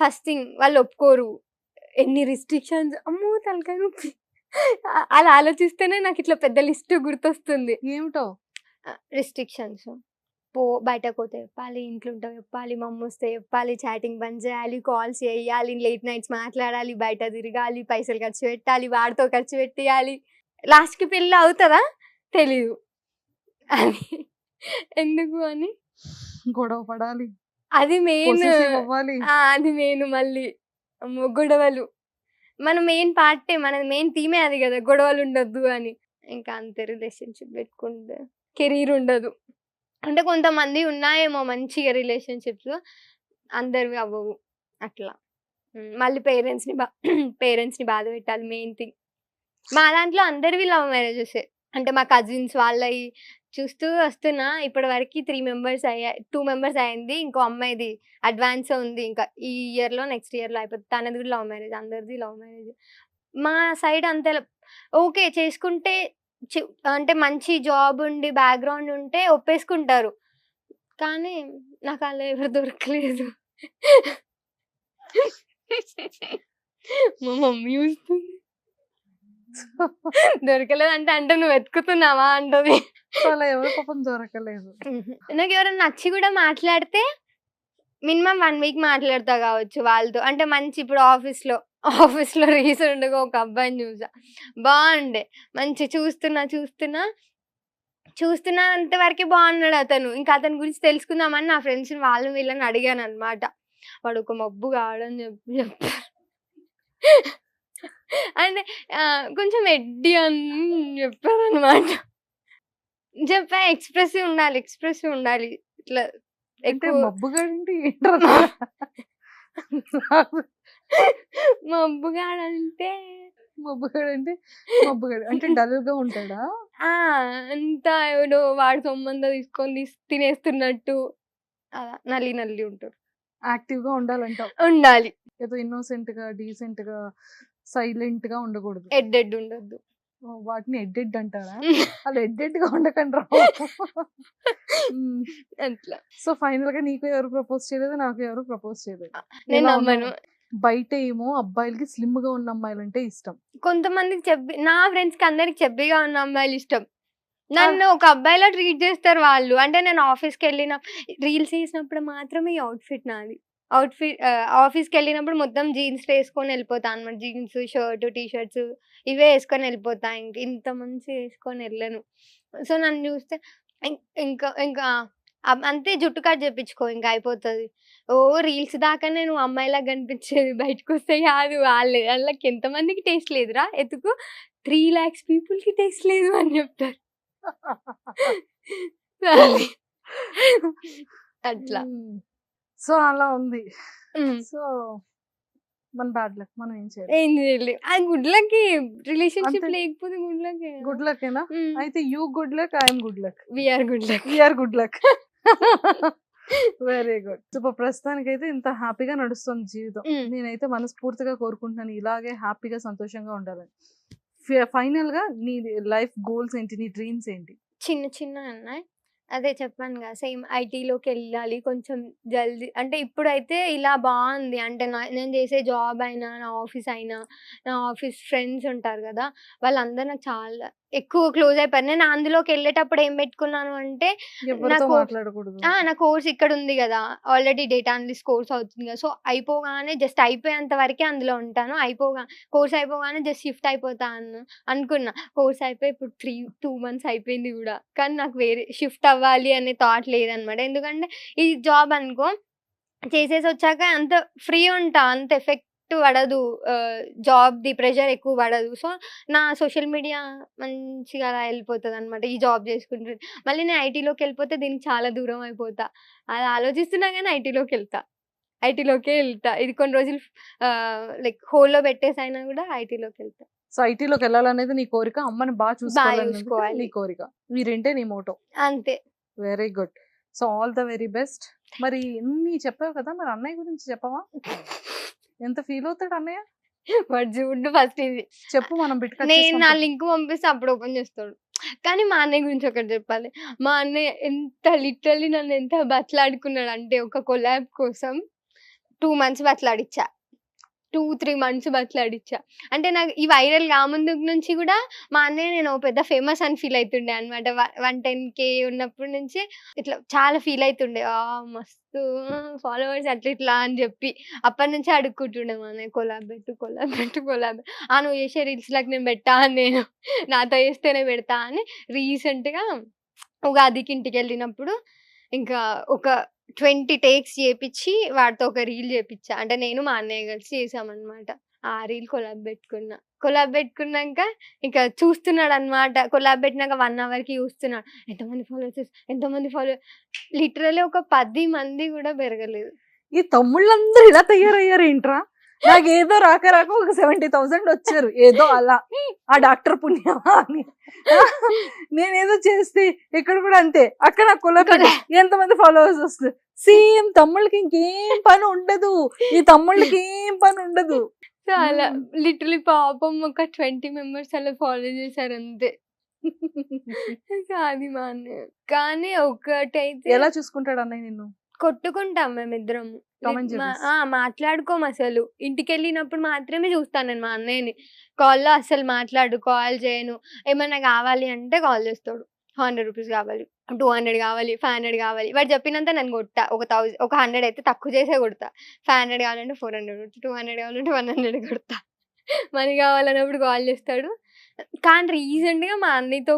ఫస్ట్ థింగ్ వాళ్ళు ఒప్పుకోరు. ఎన్ని రిస్ట్రిక్షన్స్ అమ్మో! తలకాయ నొప్పి. అలా ఆలోచిస్తేనే నాకు ఇట్లా పెద్ద లిస్ట్ గుర్తొస్తుంది. ఏమిటో? రిస్ట్రిక్షన్స్. బయటకు పోతే చెప్పాలి, ఇంట్లో ఉంటే చెప్పాలి, మమ్మీ వస్తే చెప్పాలి, చాటింగ్ బంద్ చేయాలి, కాల్స్ చేయాలి, లేట్ నైట్స్ మాట్లాడాలి, బయట తిరగాలి, పైసలు ఖర్చు పెట్టాలి, వాడితో ఖర్చు పెట్టేయాలి. లాస్ట్‌కి పెళ్లి అవుతదా? తెలీదు. అని ఎందుకు అని గొడవ పడాలి, అది మెయిన్. పొసెసివ్ అవ్వాలి. అది మెయిన్ మళ్ళీ. అమ్మో! గొడవలు. మన మెయిన్ పార్టే, మన మెయిన్ థీమే అది కదా! గొడవలు ఉండొద్దు అని. ఇంకా అంతే రిలేషన్‌షిప్ పెట్టుకుంటే కెరీర్ ఉండదు. అంటే కొంతమంది ఉన్నాయేమో మంచిగా రిలేషన్‌షిప్స్. అందరివి అవ్వవు. అట్లా. మళ్ళీ పేరెంట్స్‌ని బాధ పెట్టాలి మెయిన్ థింగ్. మా దాంట్లో అందరివి లవ్ మ్యారేజెసే. అంటే మా కజిన్స్ వాళ్ళయి చూస్తూ వస్తున్నా. ఇప్పటివరకి 2 మెంబర్స్ అయింది. ఇంకో అమ్మాయిది అడ్వాన్సే ఉంది. ఇంకా ఈ ఇయర్‌లో నెక్స్ట్ ఇయర్‌లో అయిపోద్ది. తనది కూడా లవ్ మ్యారేజ్. అందరిది లవ్ మ్యారేజే. మా సైడ్ అంత ఓకే చేసుకుంటే అంటే మంచి జాబ్ ఉండి, బ్యాక్‌గ్రౌండ్ ఉంటే ఒప్పేసుకుంటారు. కానీ నాకు అలా ఎవరు దొరకలేదు. మా మమ్మీ చూస్తుంది. దొరకలేదంటే అంటే నువ్వు వెతుకుతున్నావా అంటది. అలా ఎవరు పాపం దొరకలేదు. నాకు ఎవరైనా నచ్చి కూడా మాట్లాడితే మినిమమ్ 1 వీక్ మాట్లాడతా కావచ్చు వాళ్ళతో. అంటే మంచి ఇప్పుడు ఆఫీస్‌లో రీసెంట్‌గా ఒక అబ్బాయిని చూసా. బాగుండే. మంచి చూస్తున్నంత వరకే బాగున్నాడు అతను. ఇంకా అతని గురించి తెలుసుకుందామని నా ఫ్రెండ్స్‌ని వాళ్ళని వీళ్ళని అడిగానన్నమాట. వాడు ఒక మబ్బు గాడని చెప్పారు. అంటే కొంచెం ఎడ్డీ అని చెప్పారన్నమాట. చెప్పా ఎక్స్‌ప్రెసివ్ ఉండాలి. ఇట్లా అంటే ఎక్కువ మబ్బుగాడంటే మబ్బుగాడంటే మబ్బుగాడు అంటే డల్ గా ఉంటాడా? అంతా ఎవడో వాడి సొమ్మంతా తీసుకొని తినేస్తున్నట్టు అలా నల్లి ఉంటారు. యాక్టివ్ గా ఉండాలంటావు. ఉండాలి. ఏదో ఇన్నోసెంట్ గా, డీసెంట్ గా, సైలెంట్ గా ఉండకూడదు. ఎడ్డెడ్ ఉండద్దు. వాటిని ఎడ్డెడ్ అంటారా? అలా ఎడ్డెడ్ గా ఉండకండి రా. అట్లా. సో ఫైనల్ గా నీకు ఎవరు ప్రపోజ్ చేయలేదు, నాకు ఎవరు ప్రపోజ్ చేయలేదు. నేను ఎలా నమ్మను. ఉన్నావు? బయట ఏమో అబ్బాయిలకి స్లిమ్ గా ఉన్న అమ్మాయిలు అంటే ఇష్టం. కొంతమందికి నా ఫ్రెండ్స్ కి అందరికి చెబ్బిగా ఉన్న అమ్మాయిలు ఇష్టం. నన్ను ఒక అబ్బాయిలా ట్రీట్ చేస్తారు వాళ్ళు. అంటే నేను ఆఫీస్‌కి వెళ్ళిన రీల్స్ చేసినప్పుడు మాత్రమే ఈ అవుట్‌ఫిట్ నాది. ఆఫీస్‌కి వెళ్ళినప్పుడు మొత్తం జీన్స్ వేసుకొని వెళ్ళిపోతా అన్నమాట. జీన్స్, షర్ట్, టీ షర్ట్స్ ఇవే వేసుకొని వెళ్ళిపోతా. ఇంత మంచిగా వేసుకొని వెళ్ళను. సో నన్ను చూస్తే ఇంకా అంతే జుట్టు కట్ చేపించుకో ఇంకా అయిపోతది. ఓ రీల్స్ దాకానే నువ్వు అమ్మాయిలాగా కనిపించేది. బయటకొస్తే కాదు. ఆళ్ళకి ఎంతమందికి టేస్ట్ లేదురా ఎతుకు 3,00,000 పీపుల్‌కి టేస్ట్ లేదు అని చెప్తారు. అది. అట్లా. సో, అలా ఉంది. హ్మ్. సో, మన బ్యాడ్ లక్. మనం ఏం చేయలేం. ఏం చేయలేం. అది గుడ్ లక్కే. రిలేషన్‌షిప్ అంతే. లేకపోతే గుడ్ లక్కే. గుడ్ లక్కేనా? హ్మ్. అయితే you good luck, I am good luck. We are good luck. We are good luck. Very good. So, ప్రస్తుతానికైతే ఇంత హ్యాపీగా నడుస్తుంది జీవితం. హ్మ్. నేనైతే మనస్ఫూర్తిగా కోరుకుంటున్నాను ఇలాగే హ్యాపీగా, సంతోషంగా ఉండాలని. ఫైనల్‌గా నీ లైఫ్ గోల్స్ ఏంటి? నీ డ్రీమ్స్ ఏంటి? చిన్న చిన్నగున్నాయి. అదే చెప్పానుగా సేమ్ ఐటీలోకెళ్ళాలి కొంచెం జల్దీ. అంటే ఇప్పుడైతే ఇలా బావుంది. అంటే నేను చేసే జాబ్ అయినా, నా ఆఫీస్ అయినా, నా ఆఫీస్ ఫ్రెండ్స్ ఉంటారు గదా! వాళ్ళందరూ నాకు చాలా ఎక్కువ క్లోజ్ అయిపోయారు. నేను అందులోకెళ్ళేటప్పుడు ఏం పెట్టుకున్నాను అంటే ఎవరితో నాకు మాట్లాడకూడదు. నా కోర్స్ ఇక్కడుంది గదా! ఆల్రెడీ డేటా అనలిస్ట్ కోర్స్ అవుతుంది గదా! సో, అయిపోగానే జస్ట్ అయిపోయేంత వరకే అందులో ఉంటాను. కోర్స్ అయిపోగానే జస్ట్ షిఫ్ట్ అయిపోతా అనుకున్నా. కోర్స్ అయిపోయి ఇప్పుడు 2 మంత్స్ అయిపోయింది గూడా. కానీ నాకు వేరే షిఫ్ట్ అవ్వాలి అనే థాట్ లేదనమాట. ఎందుకంటే ఈ జాబ్ అనుకో చేసేసొచ్చాక అంత ఫ్రీ ఉంటా. అంత ఎఫెక్ట్ పడదు. జాబ్‌ది ప్రెషర్ ఎక్కువ పడదు. సో, నా సోషల్ మీడియా మంచిగా అలా ఎళ్ళిపోతదనమాట. ఈ జాబ్ చేసుకుంటూ. మళ్ళీ నేను ఐటీలోకెళ్ళిపోతే దీనికి చాలా దూరం అయిపోతా. అది ఆలోచిస్తున్నా గానీ ఐటీలోకే ఎళ్తా. ఇది కొన్ని రోజులు లైక్ హోల్డ్‌లో పెట్టేసైనా గూడా ఐటీలోకెళ్తా. సో, ఐటీలోకెళ్ళాలనేది నీ కోరిక. అమ్మని చూసుకోవాలనేది చూసుకోవాలి. నీ కోరిక. ఈ రెండే నీ మోటో. అంతే. Very good. So, all the very best. మరి ఇన్ని చెప్పావు కదా! మరి అన్నయ్య గురించి చెప్పవా? ఎంత ఫీల్ అవుతాడు అన్నయ్య? వాడు చూడు ఫస్ట్ ఇది. చెప్పు, మనం బిట్ కట్ నేను చేసి నా పంపిద్దాం. లింక్ పంపిస్తే అప్పుడు ఓపెన్ చేస్తాడు. కానీ మా అన్నయ్య గురించి ఒకటి చెప్పాలి. మా అన్నయ్య లిటరల్లీ నన్ను ఎంత బతిలాడుకున్నాడంటే ఒక కొలాబ్ కోసం 2 మంత్స్ బతిలాడిచ్చా. 2, 3 మంత్స్ బతిలాడిచ్చా. అంటే నాకు ఈ వైరల్ కాముందు నుంచి గూడా మా అన్నయ్య నేను పెద్ద ఫేమస్ అని ఫీల్ అయితుండే అనమాట. 110K ఉన్నప్పటి నుంచి ఇట్లా చాలా ఫీల్ అయితుండే. మస్తు ఫాలోవర్స్ అట్లా ఇట్లా అని జెప్పి. అప్పటినుంచే అడుక్కుంటుండే మా అన్నయ్య కొలాబ్ పెట్టు, కొలాబ్ పెట్టు, కొలాబ్. నువ్వు చేసే రీల్స్‌లకి నేను పెట్టా అని నేను నాతో చేస్తేనే పెడతా అని రీసెంట్‌గా ఉగాదికి ఇంటికెళ్ళినప్పుడు ఇంకా ఒక 20 టేక్స్ చేపిచ్చి వాడితో ఒక రీల్ చేపిచ్చా. అంటే నేను మా అన్నయ్య కలిసి చేసామనమాట. ఆ రీల్ కొలాబ్ పెట్టుకున్నా. కొలాబ్ పెట్టుకున్నాక ఇంకా చూస్తున్నాడనమాట. కొలాబ్ పెట్టినాక 1 అవర్‌కి చూస్తున్నాడు. ఎంతమంది ఫాలోవర్స్ లిటరల్లీ ఒక 10 మంది గూడా పెరగలేదు. ఈ తమ్ముళ్ళందరూ ఇలా తయారయ్యారేంట్రా? నాకేదో రాక ఒక 70,000 వచ్చారు. ఏదో అలా. ఆ డాక్టర్ పుణ్యమా అని. నేనేదో చేస్తే ఇక్కడ కూడా అంతే. అక్కడ నాకు ఎంతమంది ఫాలోవర్స్ వస్తారు. సేమ్ తమ్ముళ్ళకి ఇంకేం పని ఉండదు. ఈ తమ్ముళ్ళకి ఏం పని ఉండదు. సో, అలా లిటరల్లీ పాపం ఒక 20 మెంబర్స్ అలా ఫాలో చేశారు అంతే. అది మా అన్నయ్య. కానీ ఒకటైతే ఎలా చూసుకుంటాడు అన్నయ్య నిన్ను? కొట్టుకుంటాం మేమిద్దరము. Tom and Jerry's. మాట్లాడుకోము అసలు. ఇంటికెళ్ళినప్పుడు మాత్రమే చూస్తాను నేను మా అన్నయ్యని. కాల్‌లో అస్సలు మాట్లాడు, కాల్ చేయను. ఏమన్నా కావాలి అంటే కాల్ చేస్తాడు. ₹100 కావాలి, 200 కావాలి, 500 కావాలి. వాడు చెప్పినంత నేను కొట్టా. ఒక 100 అయితే తక్కువ చేసే కొడతా. 500 కావాలంటే 400 కొడతా. 200 కావాలంటే 100 కొడతా. మనీ కావాలన్నప్పుడు కాల్ చేస్తాడు. కానీ రీసెంట్‌గా మా అన్నయ్యతో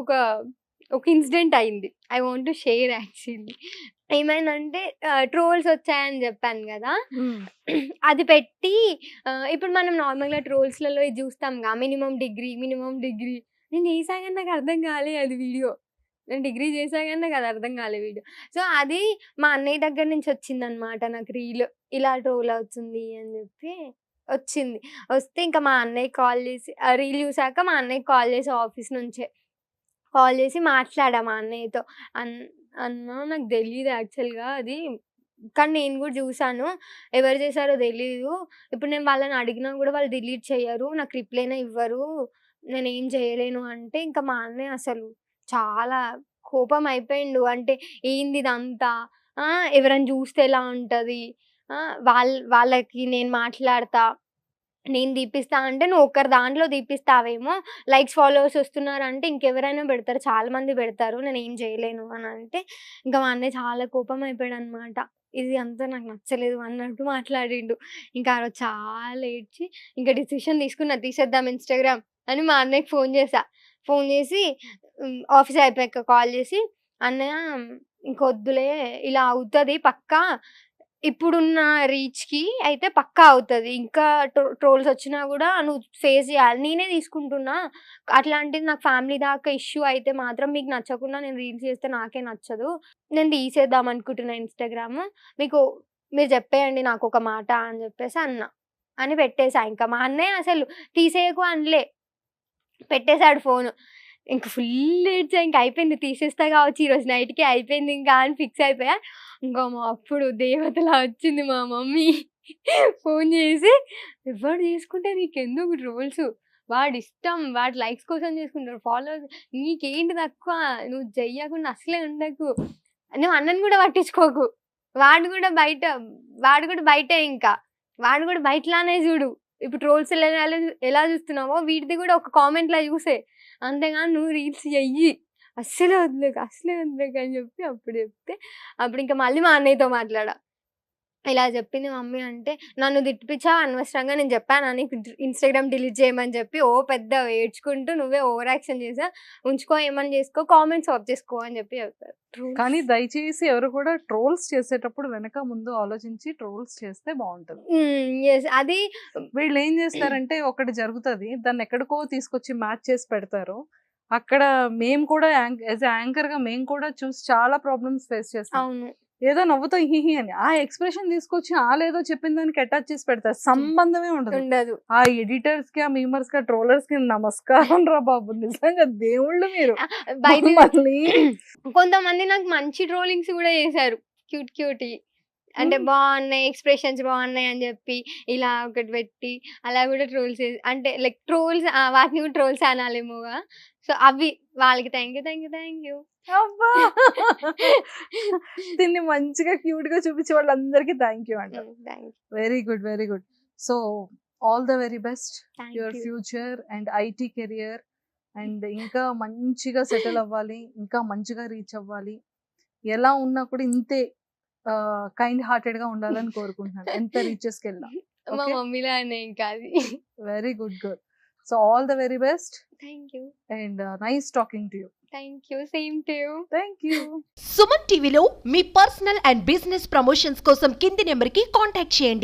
ఒక ఇన్సిడెంట్ అయింది. I want to share actually. ఏమైందంటే ట్రోల్స్ వచ్చాయని చెప్పాను కదా! అది పెట్టి ఇప్పుడు మనం నార్మల్‌గా ట్రోల్స్‌లలో ఇది చూస్తాంగా మినిమమ్ డిగ్రీ. నేను చేశా గాని నాకు అర్థం కాలే అది వీడియో. నేను డిగ్రీ చేశా గాని నాకు అది అర్థం కాలే వీడియో. సో, అది మా అన్నయ్య దగ్గర నుంచి వచ్చిందనమాట నాకు రీల్. ఇలా ట్రోల్ అవుతుంది అని చెప్పి వచ్చింది. వస్తే ఇంకా మా అన్నయ్యకి కాల్ చేసి రీల్ చూసాక మా అన్నయ్యకి కాల్ చేసి ఆఫీస్ నుంచే కాల్ చేసి మాట్లాడా మా అన్నయ్యతో. అన్నా నాకు తెలీదు యాక్చువల్‌గా అది. కానీ నేను కూడా చూసాను. ఎవరు చేశారో తెలీదు. ఇప్పుడు నేను వాళ్ళని అడిగినా కూడా వాళ్ళు డిలీట్ చెయ్యరు. నాకు రిప్లైనే ఇవ్వరు. నేనేం చేయలేను అంటే ఇంకా మా అన్నయ్య అసలు చాలా కోపం అయిపోయిండు. అంటే ఏంది ఇదంతా? ఎవరైనా చూస్తే ఎలా ఉంటది? వాళ్ళకి నేను మాట్లాడతా. నేను దీపిస్తా అంటే నువ్వు ఒకరి దాంట్లో దీపిస్తావేమో. లైక్స్, ఫాలోవర్స్ వస్తున్నారంటే ఇంకెవరైనా పెడతారు. చాలా మంది పెడతారు. నేనేం చేయలేను అని అంటే ఇంకా మా అన్నయ్య చాలా కోపం అయిపోయాడనమాట. ఇది అంతా నాకు నచ్చలేదు అన్నట్టు మాట్లాడిండు. ఇంకా ఆ రోజు చాలా ఏడ్చి ఇంకా డిసిషన్ తీసుకున్నా తీసేద్దాం ఇన్‌స్టాగ్రామ్ అని మా అన్నయ్యకి ఫోన్ చేశా. ఫోన్ చేసి ఆఫీస్ అయిపోయాక కాల్ చేసి, "అన్నయ్య ఇంకొద్దులే ఇలా అవుతది పక్కా. ఇప్పుడున్న రీచ్‌కి అయితే పక్కా అవుతది. ఇంకా ట్రోల్స్ వచ్చినా గూడా నువ్వు ఫేస్ చేయాలి. నేనే తీసుకుంటున్నా. అట్లాంటిది నాకు ఫ్యామిలీ దాకా ఇష్యూ అయితే మాత్రం మీకు నచ్చకుండా నేను రీల్స్ చేస్తే నాకే నచ్చదు. నేను తీసేద్దాం అనుకుంటున్నా ఇన్‌స్టాగ్రామ్. మీరు చెప్పేయండి నాకొక మాట అని చెప్పేసి అన్నా. అని పెట్టేసా ఇంకా. మా అన్నయ్య అసలు తీసేయకు అనలే. పెట్టేసాడు ఫోను. ఇంక ఫుల్ ఏడ్చా. ఇంక అయిపోయింది తీసేస్తా కావచ్చు ఈరోజు నైట్‌కి అయిపోయింది ఇంకా అని ఫిక్స్ అయిపోయా. ఇంకా అప్పుడు దేవతలా వచ్చింది మా మమ్మీ. ఫోన్ చేసి, "ఎవడు చేసుకుంటే నీకెందుకు ట్రోల్స్? వాడిష్టం. వాడు లైక్స్ కోసం చేసుకుంటాడు. ఫాలోవర్స్ నీకేంటి తక్కువ? నువ్వు చెయ్యకుండా అసలే ఉండకు. నువ్వు అన్నని కూడా పట్టించుకోకు. వాడు కూడా బయటే ఇంకా. వాడు కూడా బయటలానే చూడు. ఇప్పుడు ట్రోల్స్ ఎలా చూస్తున్నావో వీడిది కూడా ఒక కామెంట్‌లా చూసే. అంతేగాని నువ్వు రీల్స్ చెయ్యి. అస్సలే వదలకు అని చెప్పి అప్పుడు చెప్తే, అప్పుడు ఇంకా మళ్ళీ మా అన్నయ్యతో మాట్లాడా. ఇలా చెప్పింది మమ్మీ అంటే, "నన్ను తిట్టిపిచ్చావు అనవసరంగా. నేను చెప్పానా నీకు ఇన్‌స్టాగ్రామ్ డిలీట్ చేయమని చెప్పి, ఓ పెద్ద ఏడ్చుకుంటూ నువ్వే ఓవర్ యాక్షన్ చేసావు. ఉంచుకో ఏమన్నా చేసుకో. కామెంట్స్ ఆఫ్ చేసుకో" అని చెప్పి చెప్తారు. కానీ దయచేసి ఎవరు కూడా ట్రోల్స్ చేసేటప్పుడు వెనక ముందు ఆలోచించి ట్రోల్స్ చేస్తే బాగుంటది. యెస్. అది వీళ్ళు ఏం చేస్తారంటే ఒకటి జరుగుతది. దాన్ని ఎక్కడికో తీసుకొచ్చి మ్యాచ్ చేసి పెడతారు. అక్కడ మేము కూడా యాజ్ యాంకర్‌గా మేము కూడా చూసి చాలా ప్రాబ్లమ్స్ ఫేస్ చేస్తాం. అవును. ఏదో నవ్వుతో హిహి అని ఆ ఎక్స్‌ప్రెషన్ తీసుకొచ్చి ఆళ్ళేదో చెప్పిన దానికి అటాచ్ చేసి పెడతారు. సంబంధమే ఉండదు. ఉండదు. ఆ ఎడిటర్స్‌కి, ఆ మీమర్స్‌కి, ఆ ట్రోలర్స్‌కి నమస్కారం రా బాబు! నిజంగా దేవుళ్ళు మీరు. బై ది మమ్మల్ని కొంతమంది నాకు మంచి ట్రోలింగ్స్ కూడా చేశారు. క్యూట్‌వి. అంటే బాగున్నాయి, ఎక్స్‌ప్రెషన్స్ బాగున్నాయి అని చెప్పి ఇలా ఒకటి పెట్టి అలా కూడా ట్రోల్స్ అంటే లైక్ ట్రోల్స్ వాటిని కూడా ట్రోల్స్ అనాలేమోగా. సో అవి వాళ్ళకి థ్యాంక్ యూ. అబ్బా! దీన్ని మంచిగా క్యూట్‌గా చూపించే వాళ్ళందరికీ థ్యాంక్ యూ అంట. Very good. Very good. So all the very best your future and IT career and ఇంకా మంచిగా సెటిల్ అవ్వాలి. ఇంకా మంచిగా రీచ్ అవ్వాలి. ఎలా ఉన్నా కూడా ఇంతే కైండ్ హార్టెడ్‌గా ఉండాలని కోరుకుంటున్నాను. ఎంత రీచెస్‌కి వెళ్ళినా. మా ఓకే. మమ్మీలానే ఇంకా అది. Very good girl. So all the very best thank you. And nice talking to you. Thank you. Same to you. Thank you. Suman టీవీలో మీ పర్సనల్ అండ్ బిజినెస్ ప్రమోషన్స్ కోసం కింది నెంబర్కి కాంటాక్ట్ చేయండి.